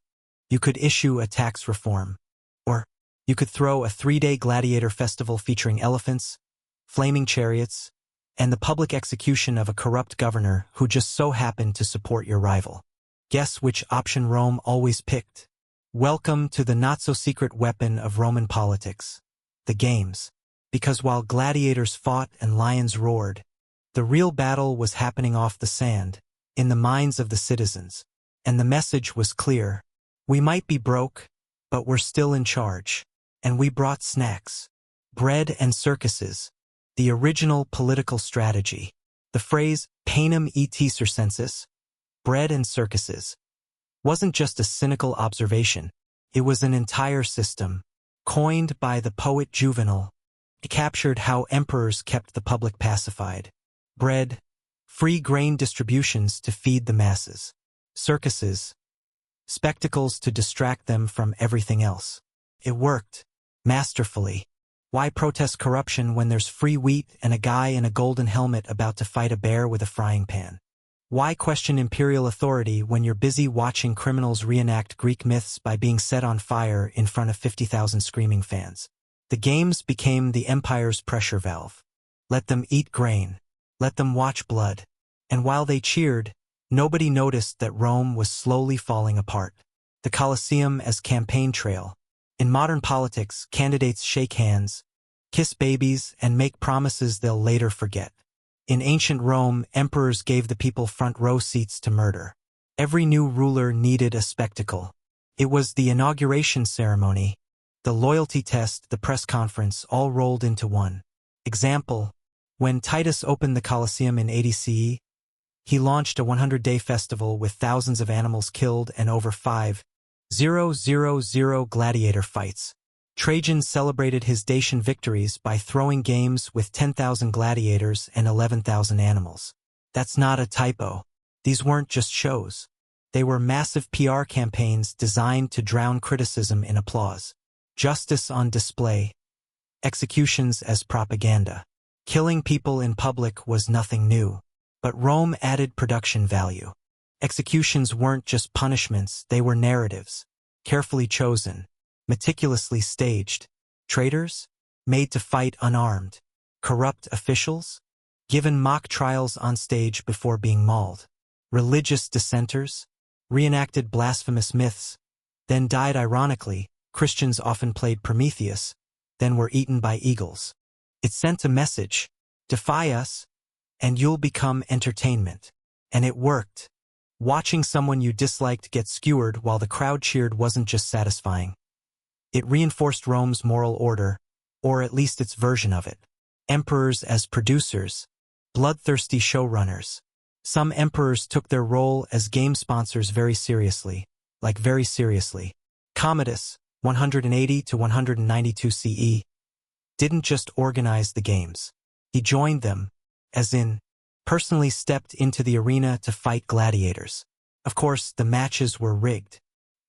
S1: You could issue a tax reform. Or you could throw a 3-day gladiator festival featuring elephants, flaming chariots, and the public execution of a corrupt governor who just so happened to support your rival. Guess which option Rome always picked? Welcome to the not-so-secret weapon of Roman politics, the games. Because while gladiators fought and lions roared, the real battle was happening off the sand, in the minds of the citizens. And the message was clear. We might be broke, but we're still in charge. And we brought snacks, bread and circuses, the original political strategy. The phrase, panem et circenses, bread and circuses, wasn't just a cynical observation. It was an entire system, coined by the poet Juvenal. It captured how emperors kept the public pacified. Bread, free grain distributions to feed the masses. Circuses, spectacles to distract them from everything else. It worked, masterfully. Why protest corruption when there's free wheat and a guy in a golden helmet about to fight a bear with a frying pan? Why question imperial authority when you're busy watching criminals reenact Greek myths by being set on fire in front of 50,000 screaming fans? The games became the empire's pressure valve. Let them eat grain. Let them watch blood. And while they cheered, nobody noticed that Rome was slowly falling apart. The Colosseum as campaign trail. In modern politics, candidates shake hands, kiss babies, and make promises they'll later forget. In ancient Rome, emperors gave the people front row seats to murder. Every new ruler needed a spectacle. It was the inauguration ceremony, the loyalty test, the press conference, all rolled into one. Example, when Titus opened the Colosseum in 80 CE, he launched a 100-day festival with thousands of animals killed and over 5,000 gladiator fights. Trajan celebrated his Dacian victories by throwing games with 10,000 gladiators and 11,000 animals. That's not a typo. These weren't just shows. They were massive PR campaigns designed to drown criticism in applause. Justice on display. Executions as propaganda. Killing people in public was nothing new. But Rome added production value. Executions weren't just punishments, they were narratives. Carefully chosen. Meticulously staged. Traitors? Made to fight unarmed. Corrupt officials? Given mock trials on stage before being mauled. Religious dissenters? Reenacted blasphemous myths. Then died ironically. Christians often played Prometheus, then were eaten by eagles. It sent a message. Defy us, and you'll become entertainment. And it worked. Watching someone you disliked get skewered while the crowd cheered wasn't just satisfying. It reinforced Rome's moral order, or at least its version of it. Emperors as producers. Bloodthirsty showrunners. Some emperors took their role as game sponsors very seriously. Like very seriously. Commodus, 180 to 192 CE, didn't just organize the games. He joined them, as in, personally stepped into the arena to fight gladiators. Of course, the matches were rigged.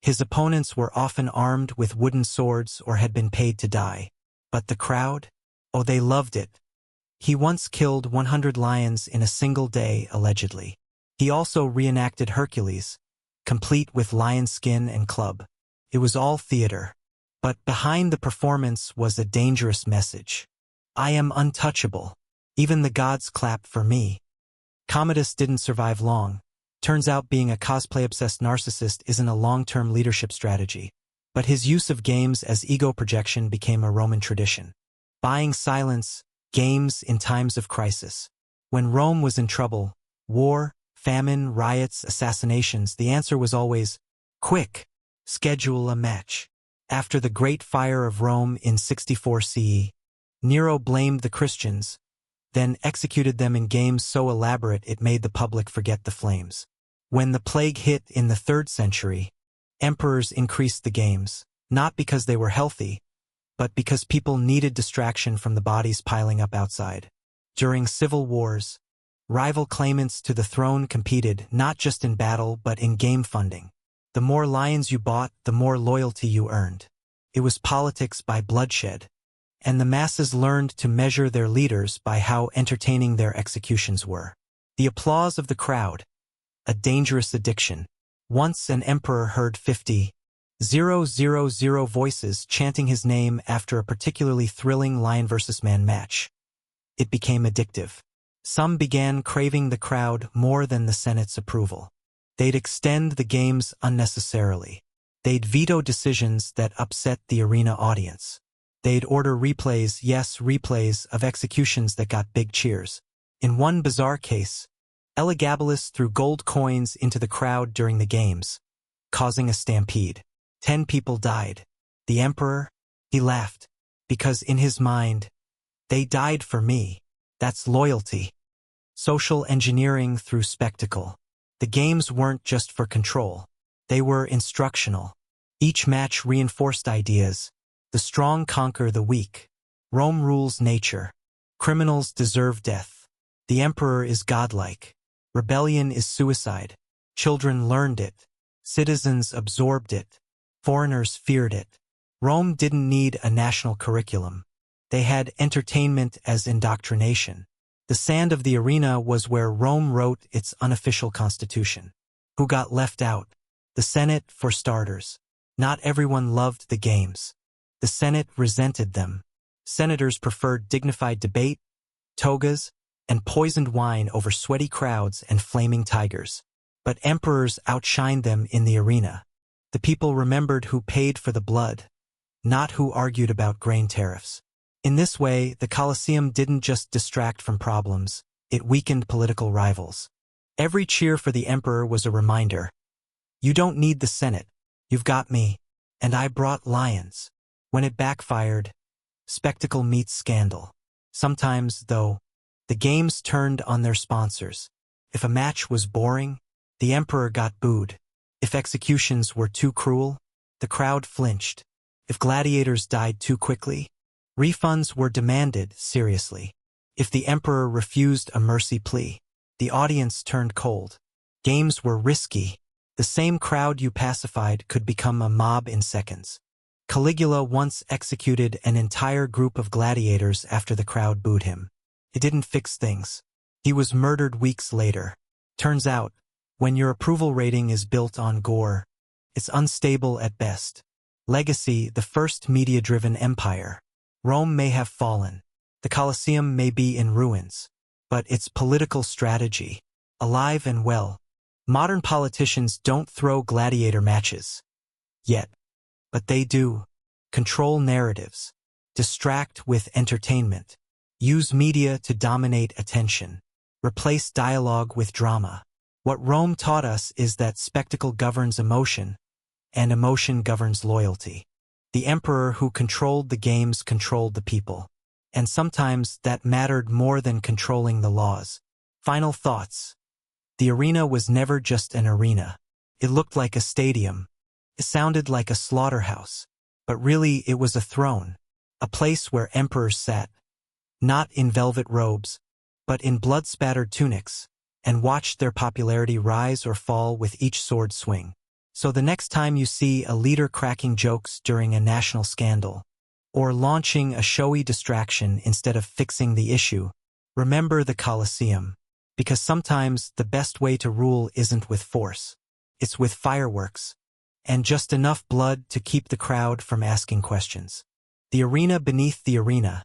S1: His opponents were often armed with wooden swords or had been paid to die. But the crowd? Oh, they loved it. He once killed 100 lions in a single day, allegedly. He also reenacted Hercules, complete with lion skin and club. It was all theater. But behind the performance was a dangerous message. I am untouchable. Even the gods clap for me. Commodus didn't survive long. Turns out being a cosplay-obsessed narcissist isn't a long-term leadership strategy. But his use of games as ego projection became a Roman tradition. Buying silence, games in times of crisis. When Rome was in trouble, war, famine, riots, assassinations, the answer was always, quick, schedule a match. After the Great Fire of Rome in 64 CE, Nero blamed the Christians, then executed them in games so elaborate it made the public forget the flames. When the plague hit in the 3rd century, emperors increased the games, not because they were healthy, but because people needed distraction from the bodies piling up outside. During civil wars, rival claimants to the throne competed not just in battle but in game funding. The more lions you bought, the more loyalty you earned. It was politics by bloodshed. And the masses learned to measure their leaders by how entertaining their executions were. The applause of the crowd. A dangerous addiction. Once an emperor heard 50,000 voices chanting his name after a particularly thrilling lion versus man match. It became addictive. Some began craving the crowd more than the Senate's approval. They'd extend the games unnecessarily. They'd veto decisions that upset the arena audience. They'd order replays, yes, replays, of executions that got big cheers. In one bizarre case, Elagabalus threw gold coins into the crowd during the games, causing a stampede. 10 people died. The emperor? He laughed, because in his mind, they died for me. That's loyalty. Social engineering through spectacle. The games weren't just for control. They were instructional. Each match reinforced ideas. The strong conquer the weak. Rome rules nature. Criminals deserve death. The emperor is godlike. Rebellion is suicide. Children learned it. Citizens absorbed it. Foreigners feared it. Rome didn't need a national curriculum. They had entertainment as indoctrination. The sand of the arena was where Rome wrote its unofficial constitution. Who got left out? The Senate, for starters. Not everyone loved the games. The Senate resented them. Senators preferred dignified debate, togas, and poisoned wine over sweaty crowds and flaming tigers. But emperors outshined them in the arena. The people remembered who paid for the blood, not who argued about grain tariffs. In this way, the Colosseum didn't just distract from problems, it weakened political rivals. Every cheer for the emperor was a reminder. You don't need the Senate. You've got me. And I brought lions. When it backfired, spectacle meets scandal. Sometimes, though, the games turned on their sponsors. If a match was boring, the emperor got booed. If executions were too cruel, the crowd flinched. If gladiators died too quickly, refunds were demanded seriously. If the emperor refused a mercy plea, The audience turned cold. Games were risky. The same crowd you pacified could become a mob in seconds. Caligula once executed an entire group of gladiators after the crowd booed him. It didn't fix things. He was murdered weeks later. Turns out, when your approval rating is built on gore, it's unstable at best. Legacy, the first media-driven empire. Rome may have fallen. The Colosseum may be in ruins. But its political strategy, alive and well. Modern politicians don't throw gladiator matches. Yet. But they do. Control narratives. Distract with entertainment. Use media to dominate attention. Replace dialogue with drama. What Rome taught us is that spectacle governs emotion, and emotion governs loyalty. The emperor who controlled the games controlled the people. And sometimes that mattered more than controlling the laws. Final thoughts. The arena was never just an arena. It looked like a stadium. It sounded like a slaughterhouse. But really it was a throne. A place where emperors sat. Not in velvet robes, but in blood-spattered tunics, and watched their popularity rise or fall with each sword swing. So the next time you see a leader cracking jokes during a national scandal, or launching a showy distraction instead of fixing the issue, remember the Colosseum, because sometimes the best way to rule isn't with force. It's with fireworks, and just enough blood to keep the crowd from asking questions. The arena beneath the arena.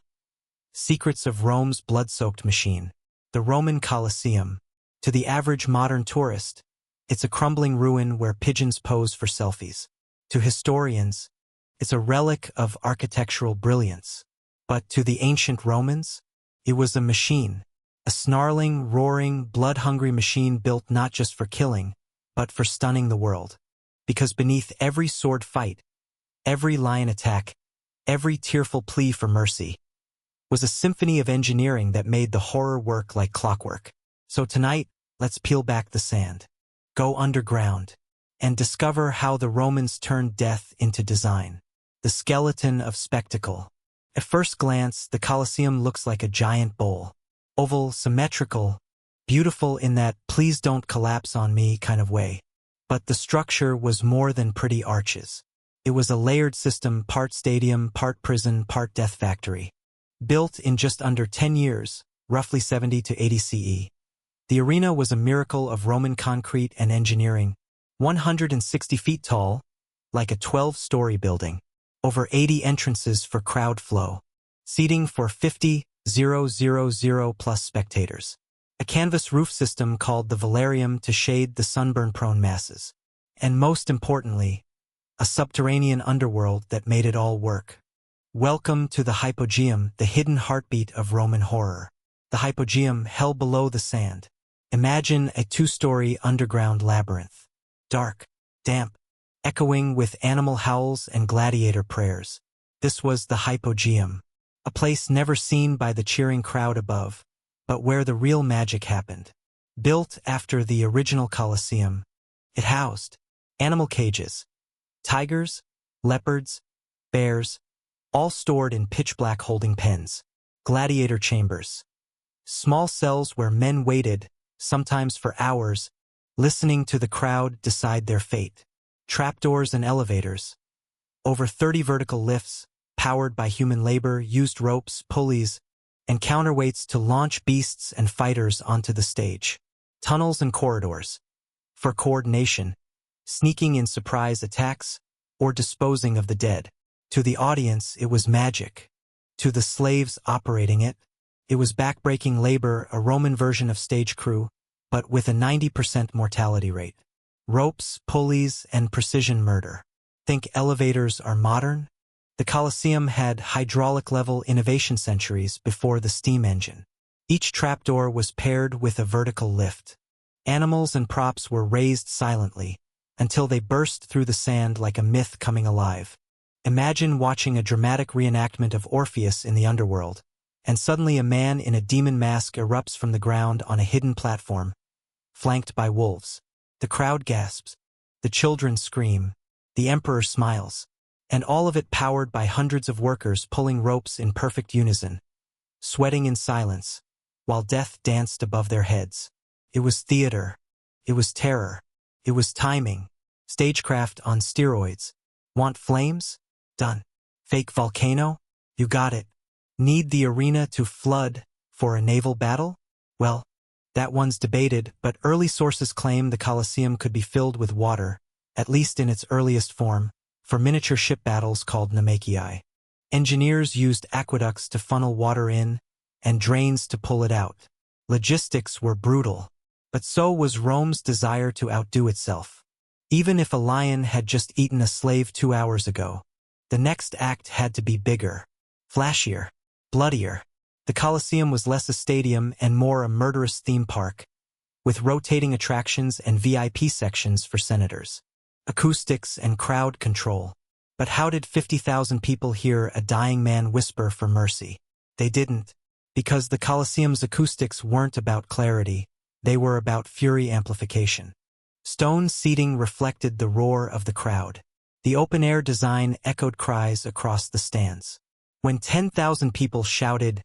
S1: Secrets of Rome's blood-soaked machine. The Roman Colosseum. To the average modern tourist, it's a crumbling ruin where pigeons pose for selfies. To historians, it's a relic of architectural brilliance. But to the ancient Romans, it was a machine. A snarling, roaring, blood-hungry machine built not just for killing, but for stunning the world. Because beneath every sword fight, every lion attack, every tearful plea for mercy, was a symphony of engineering that made the horror work like clockwork. So tonight, let's peel back the sand, go underground, and discover how the Romans turned death into design. The skeleton of spectacle. At first glance, the Colosseum looks like a giant bowl. Oval, symmetrical, beautiful in that please don't collapse on me kind of way. But the structure was more than pretty arches. It was a layered system, part stadium, part prison, part death factory. Built in just under 10 years, roughly 70 to 80 CE. The arena was a miracle of Roman concrete and engineering, 160 feet tall, like a 12-story building. Over 80 entrances for crowd flow. Seating for 50,000 plus spectators. A canvas roof system called the velarium to shade the sunburn-prone masses. And most importantly, a subterranean underworld that made it all work. Welcome to the hypogeum, the hidden heartbeat of Roman horror. The hypogeum, hell below the sand. Imagine a 2-story underground labyrinth. Dark, damp, echoing with animal howls and gladiator prayers. This was the hypogeum, a place never seen by the cheering crowd above, but where the real magic happened. Built after the original Colosseum, it housed animal cages, tigers, leopards, bears, all stored in pitch-black holding pens, gladiator chambers, small cells where men waited, sometimes for hours, listening to the crowd decide their fate. Trapdoors and elevators. Over 30 vertical lifts, powered by human labor, used ropes, pulleys, and counterweights to launch beasts and fighters onto the stage. Tunnels and corridors. For coordination, sneaking in surprise attacks, or disposing of the dead. To the audience, it was magic. To the slaves operating it, it was backbreaking labor, a Roman version of stage crew, but with a 90% mortality rate. Ropes, pulleys, and precision murder. Think elevators are modern? The Colosseum had hydraulic-level innovation centuries before the steam engine. Each trapdoor was paired with a vertical lift. Animals and props were raised silently, until they burst through the sand like a myth coming alive. Imagine watching a dramatic reenactment of Orpheus in the underworld, and suddenly a man in a demon mask erupts from the ground on a hidden platform, flanked by wolves. The crowd gasps, the children scream, the emperor smiles, and all of it powered by hundreds of workers pulling ropes in perfect unison, sweating in silence, while death danced above their heads. It was theater. It was terror. It was timing. Stagecraft on steroids. Want flames? Done. Fake volcano? You got it. Need the arena to flood for a naval battle? Well, that one's debated, but early sources claim the Colosseum could be filled with water, at least in its earliest form, for miniature ship battles called Namekiai. Engineers used aqueducts to funnel water in and drains to pull it out. Logistics were brutal, but so was Rome's desire to outdo itself. Even if a lion had just eaten a slave 2 hours ago, the next act had to be bigger, flashier, bloodier. The Colosseum was less a stadium and more a murderous theme park, with rotating attractions and VIP sections for senators, acoustics and crowd control. But how did 50,000 people hear a dying man whisper for mercy? They didn't, because the Colosseum's acoustics weren't about clarity, they were about fury amplification. Stone seating reflected the roar of the crowd. The open-air design echoed cries across the stands. When 10,000 people shouted,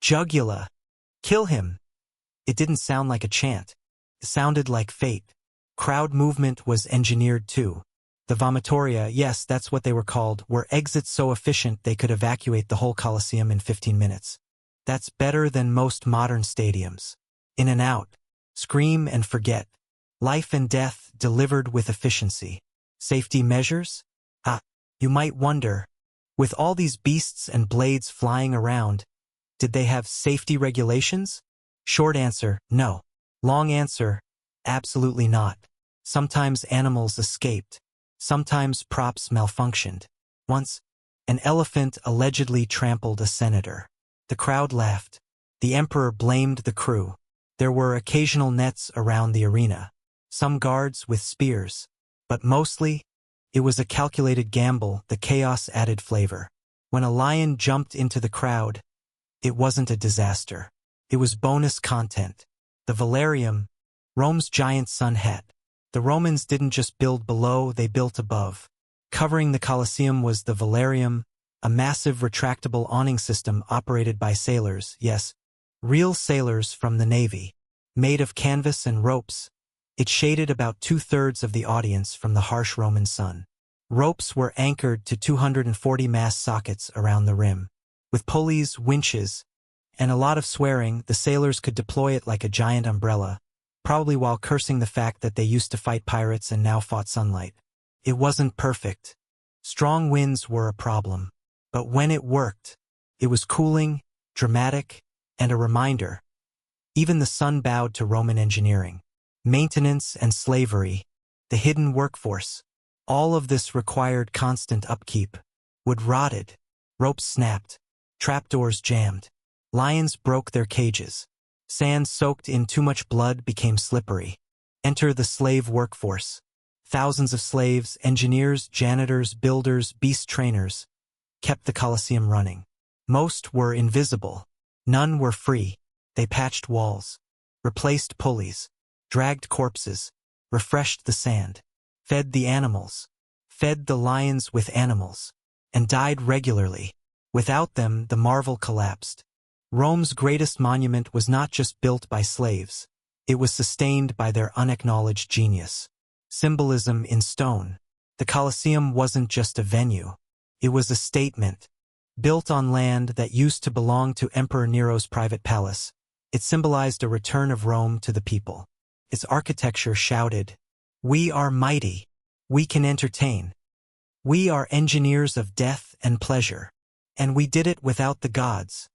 S1: "Jugula! Kill him!" it didn't sound like a chant. It sounded like fate. Crowd movement was engineered too. The vomitoria, yes, that's what they were called, were exits so efficient they could evacuate the whole Colosseum in 15 minutes. That's better than most modern stadiums. In and out. Scream and forget. Life and death delivered with efficiency. Safety measures? You might wonder, with all these beasts and blades flying around, did they have safety regulations? Short answer, no. Long answer, absolutely not. Sometimes animals escaped. Sometimes props malfunctioned. Once, an elephant allegedly trampled a senator. The crowd laughed. The emperor blamed the crew. There were occasional nets around the arena. Some guards with spears. But mostly, it was a calculated gamble. The chaos added flavor. When a lion jumped into the crowd, it wasn't a disaster. It was bonus content. The velarium, Rome's giant sun hat. The Romans didn't just build below, they built above. Covering the Colosseum was the velarium, a massive retractable awning system operated by sailors, yes, real sailors from the Navy. Made of canvas and ropes, it shaded about 2/3 of the audience from the harsh Roman sun. Ropes were anchored to 240 mast sockets around the rim. With pulleys, winches, and a lot of swearing, the sailors could deploy it like a giant umbrella, probably while cursing the fact that they used to fight pirates and now fought sunlight. It wasn't perfect. Strong winds were a problem. But when it worked, it was cooling, dramatic, and a reminder. Even the sun bowed to Roman engineering. Maintenance and slavery, the hidden workforce. All of this required constant upkeep. Wood rotted, ropes snapped, trapdoors jammed. Lions broke their cages. Sand soaked in too much blood became slippery. Enter the slave workforce. Thousands of slaves, engineers, janitors, builders, beast trainers, kept the Colosseum running. Most were invisible. None were free. They patched walls, replaced pulleys, dragged corpses, refreshed the sand, fed the animals, fed the lions with animals, and died regularly. Without them, the marvel collapsed. Rome's greatest monument was not just built by slaves. It was sustained by their unacknowledged genius. Symbolism in stone. The Colosseum wasn't just a venue. It was a statement. Built on land that used to belong to Emperor Nero's private palace, it symbolized a return of Rome to the people. Its architecture shouted, "We are mighty. We can entertain. We are engineers of death and pleasure. And we did it without the gods.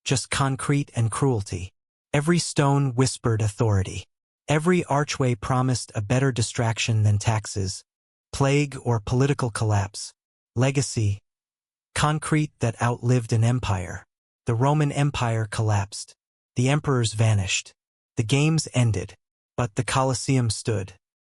S1: Just concrete and cruelty." Every stone whispered authority. Every archway promised a better distraction than taxes, plague, or political collapse. Legacy. Concrete that outlived an empire. The Roman Empire collapsed. The emperors vanished. The games ended. But the Colosseum stood.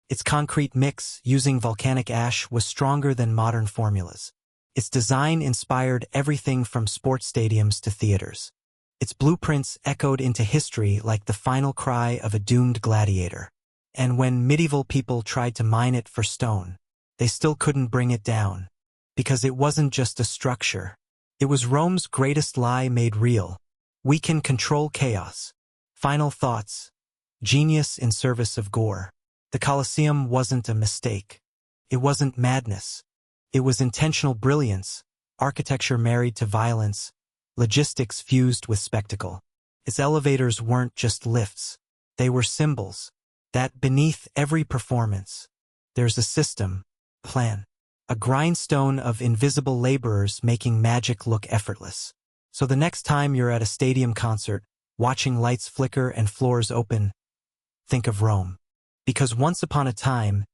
S1: Its concrete mix, using volcanic ash, was stronger than modern formulas. Its design inspired everything from sports stadiums to theaters. Its blueprints echoed into history like the final cry of a doomed gladiator. And when medieval people tried to mine it for stone, they still couldn't bring it down. Because it wasn't just a structure. It was Rome's greatest lie made real. We can control chaos. Final thoughts. genius in service of gore. The Colosseum wasn't a mistake. It wasn't madness. It was intentional brilliance, architecture married to violence, logistics fused with spectacle. Its elevators weren't just lifts. They were symbols that beneath every performance, there's a system, plan, a grindstone of invisible laborers making magic look effortless. So the next time you're at a stadium concert, watching lights flicker and floors open, think of Rome. Because once upon a time,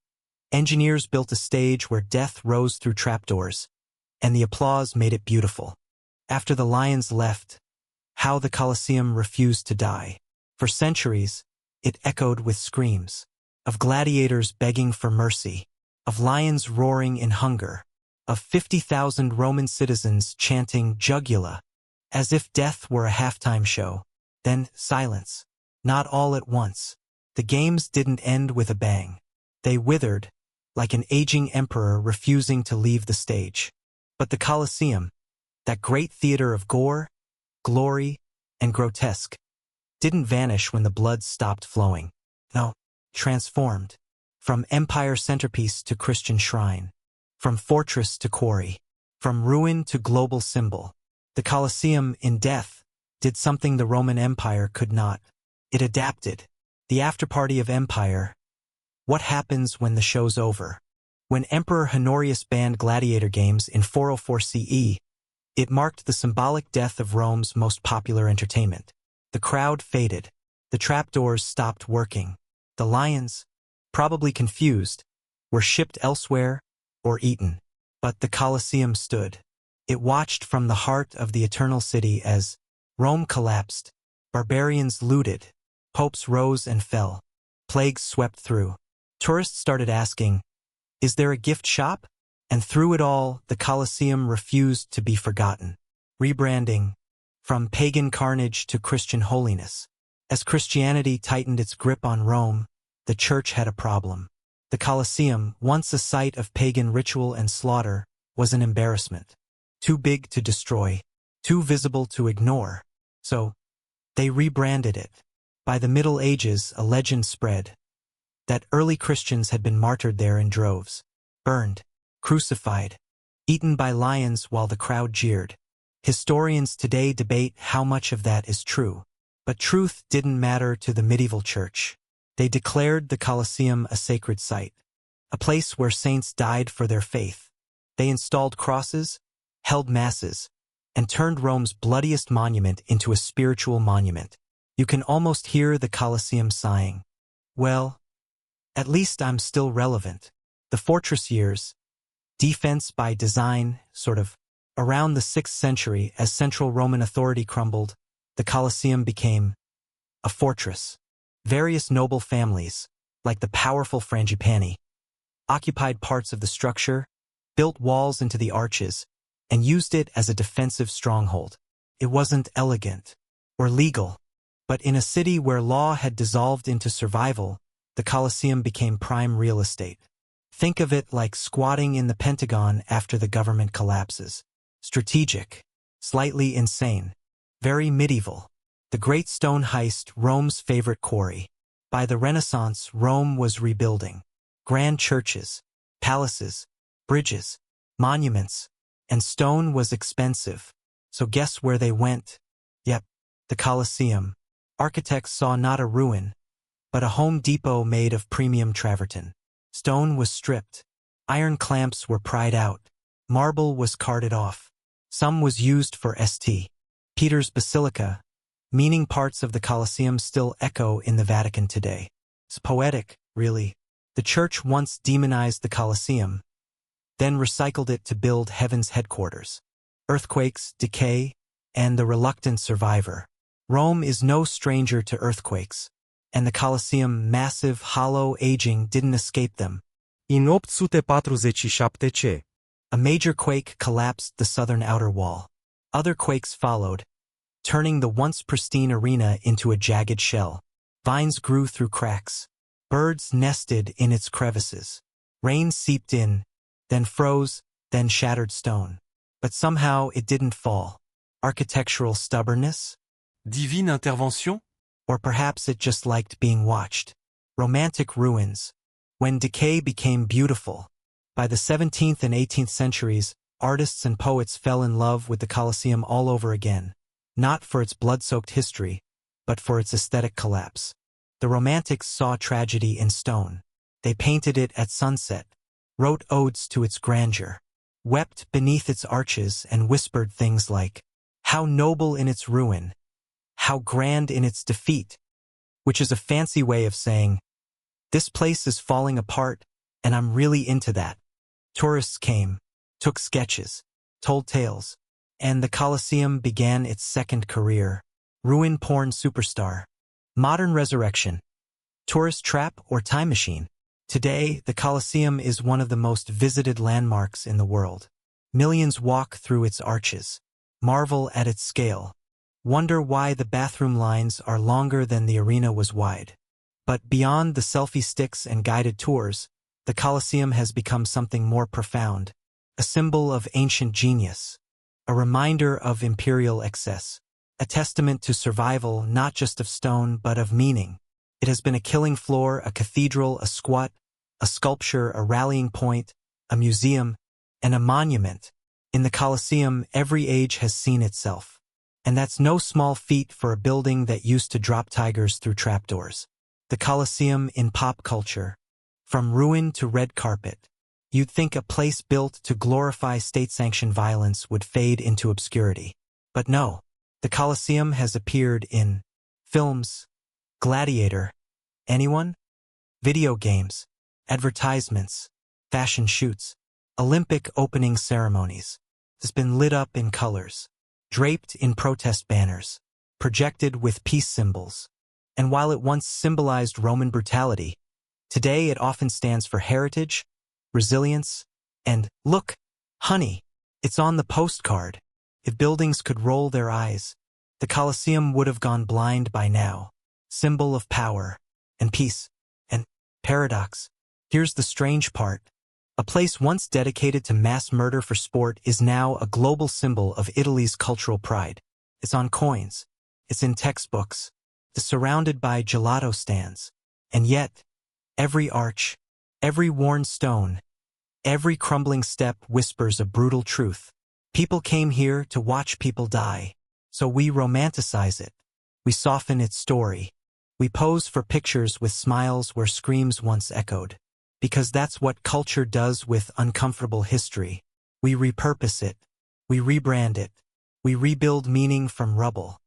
S1: engineers built a stage where death rose through trapdoors, and the applause made it beautiful. After the lions left, how the Colosseum refused to die. For centuries, it echoed with screams of gladiators begging for mercy, of lions roaring in hunger, of 50,000 Roman citizens chanting jugula, as if death were a halftime show. Then silence. Not all at once. The games didn't end with a bang. They withered, like an aging emperor refusing to leave the stage. But the Colosseum, that great theater of gore, glory, and grotesque, didn't vanish when the blood stopped flowing. No, transformed. From empire centerpiece to Christian shrine. From fortress to quarry. From ruin to global symbol. The Colosseum, in death, did something the Roman Empire could not. It adapted. The afterparty of empire. What happens when the show's over? When Emperor Honorius banned gladiator games in 404 CE, it marked the symbolic death of Rome's most popular entertainment. The crowd faded. The trapdoors stopped working. The lions, probably confused, were shipped elsewhere or eaten. But the Colosseum stood. It watched from the heart of the eternal city as Rome collapsed, barbarians looted, popes rose and fell, plagues swept through. Tourists started asking, "Is there a gift shop?" And through it all, the Colosseum refused to be forgotten. Rebranding, from pagan carnage to Christian holiness. As Christianity tightened its grip on Rome, the church had a problem. The Colosseum, once a site of pagan ritual and slaughter, was an embarrassment. Too big to destroy, too visible to ignore. So, they rebranded it. By the Middle Ages, a legend spread that early Christians had been martyred there in droves, burned, crucified, eaten by lions while the crowd jeered. Historians today debate how much of that is true. But truth didn't matter to the medieval church. They declared the Colosseum a sacred site, a place where saints died for their faith. They installed crosses, held masses, and turned Rome's bloodiest monument into a spiritual monument. You can almost hear the Colosseum sighing, "Well, at least I'm still relevant." The fortress years, defense by design, sort of, around the 6th century as central Roman authority crumbled, the Colosseum became a fortress. Various noble families, like the powerful Frangipani, occupied parts of the structure, built walls into the arches, and used it as a defensive stronghold. It wasn't elegant or legal, but in a city where law had dissolved into survival, the Colosseum became prime real estate. Think of it like squatting in the Pentagon after the government collapses. Strategic, slightly insane, very medieval. The Great Stone Heist, Rome's favorite quarry. By the Renaissance, Rome was rebuilding. Grand churches, palaces, bridges, monuments, and stone was expensive. So guess where they went? Yep, the Colosseum. Architects saw not a ruin, but a Home Depot made of premium travertine. Stone was stripped. Iron clamps were pried out. Marble was carted off. Some was used for St. Peter's Basilica, meaning parts of the Colosseum still echo in the Vatican today. It's poetic, really. The church once demonized the Colosseum, then recycled it to build heaven's headquarters. Earthquakes, decay, and the reluctant survivor. Rome is no stranger to earthquakes, and the Colosseum, massive, hollow, aging, didn't escape them.
S2: In 847 CE,
S1: a major quake collapsed the southern outer wall. Other quakes followed, turning the once pristine arena into a jagged shell. Vines grew through cracks. Birds nested in its crevices. Rain seeped in, then froze, then shattered stone. But somehow it didn't fall. Architectural stubbornness?
S2: divine intervention?
S1: Or perhaps it just liked being watched. Romantic ruins. When decay became beautiful. By the 17th and 18th centuries, artists and poets fell in love with the Colosseum all over again, not for its blood-soaked history, but for its aesthetic collapse. The Romantics saw tragedy in stone. They painted it at sunset, wrote odes to its grandeur, wept beneath its arches and whispered things like, "How noble in its ruin, how grand in its defeat," which is a fancy way of saying, "This place is falling apart, and I'm really into that." Tourists came, took sketches, told tales, and the Colosseum began its second career. Ruin-porn superstar. Modern resurrection. Tourist trap or time machine. Today, the Colosseum is one of the most visited landmarks in the world. Millions walk through its arches, marvel at its scale, wonder why the bathroom lines are longer than the arena was wide. But beyond the selfie sticks and guided tours, the Colosseum has become something more profound, a symbol of ancient genius, a reminder of imperial excess, a testament to survival not just of stone but of meaning. It has been a killing floor, a cathedral, a squat, a sculpture, a rallying point, a museum, and a monument. In the Colosseum, every age has seen itself. And that's no small feat for a building that used to drop tigers through trapdoors. The Colosseum in pop culture. From ruin to red carpet. You'd think a place built to glorify state-sanctioned violence would fade into obscurity. But no, the Colosseum has appeared in films, Gladiator, anyone? Video games, advertisements, fashion shoots, Olympic opening ceremonies. It's been lit up in colors, draped in protest banners, projected with peace symbols. And while it once symbolized Roman brutality, today it often stands for heritage, resilience, and, look, honey, it's on the postcard. If buildings could roll their eyes, the Colosseum would have gone blind by now. Symbol of power, and peace, and paradox. Here's the strange part. A place once dedicated to mass murder for sport is now a global symbol of Italy's cultural pride. It's on coins. It's in textbooks. It's surrounded by gelato stands. And yet, every arch, every worn stone, every crumbling step whispers a brutal truth. People came here to watch people die. So we romanticize it. We soften its story. We pose for pictures with smiles where screams once echoed. Because that's what culture does with uncomfortable history. We repurpose it. We rebrand it. We rebuild meaning from rubble.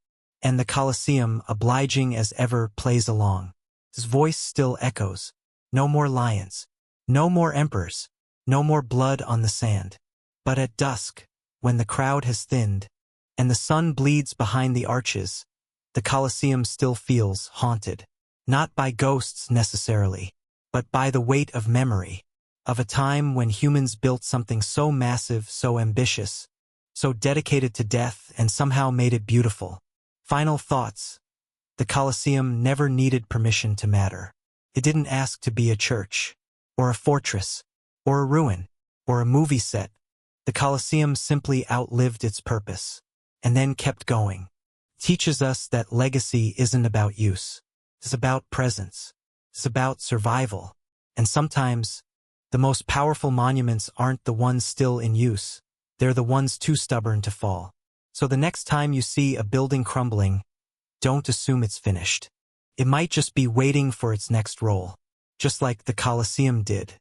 S1: And the Colosseum, obliging as ever, plays along. His voice still echoes. No more lions. No more emperors. No more blood on the sand. But at dusk, when the crowd has thinned, and the sun bleeds behind the arches, the Colosseum still feels haunted. Not by ghosts necessarily, but by the weight of memory, of a time when humans built something so massive, so ambitious, so dedicated to death, and somehow made it beautiful. Final thoughts. The Colosseum never needed permission to matter. It didn't ask to be a church, or a fortress, or a ruin, or a movie set. The Colosseum simply outlived its purpose, and then kept going. Teaches us that legacy isn't about use. It's about presence. It's about survival. And sometimes, the most powerful monuments aren't the ones still in use. They're the ones too stubborn to fall. So the next time you see a building crumbling, don't assume it's finished. It might just be waiting for its next role, just like the Colosseum did.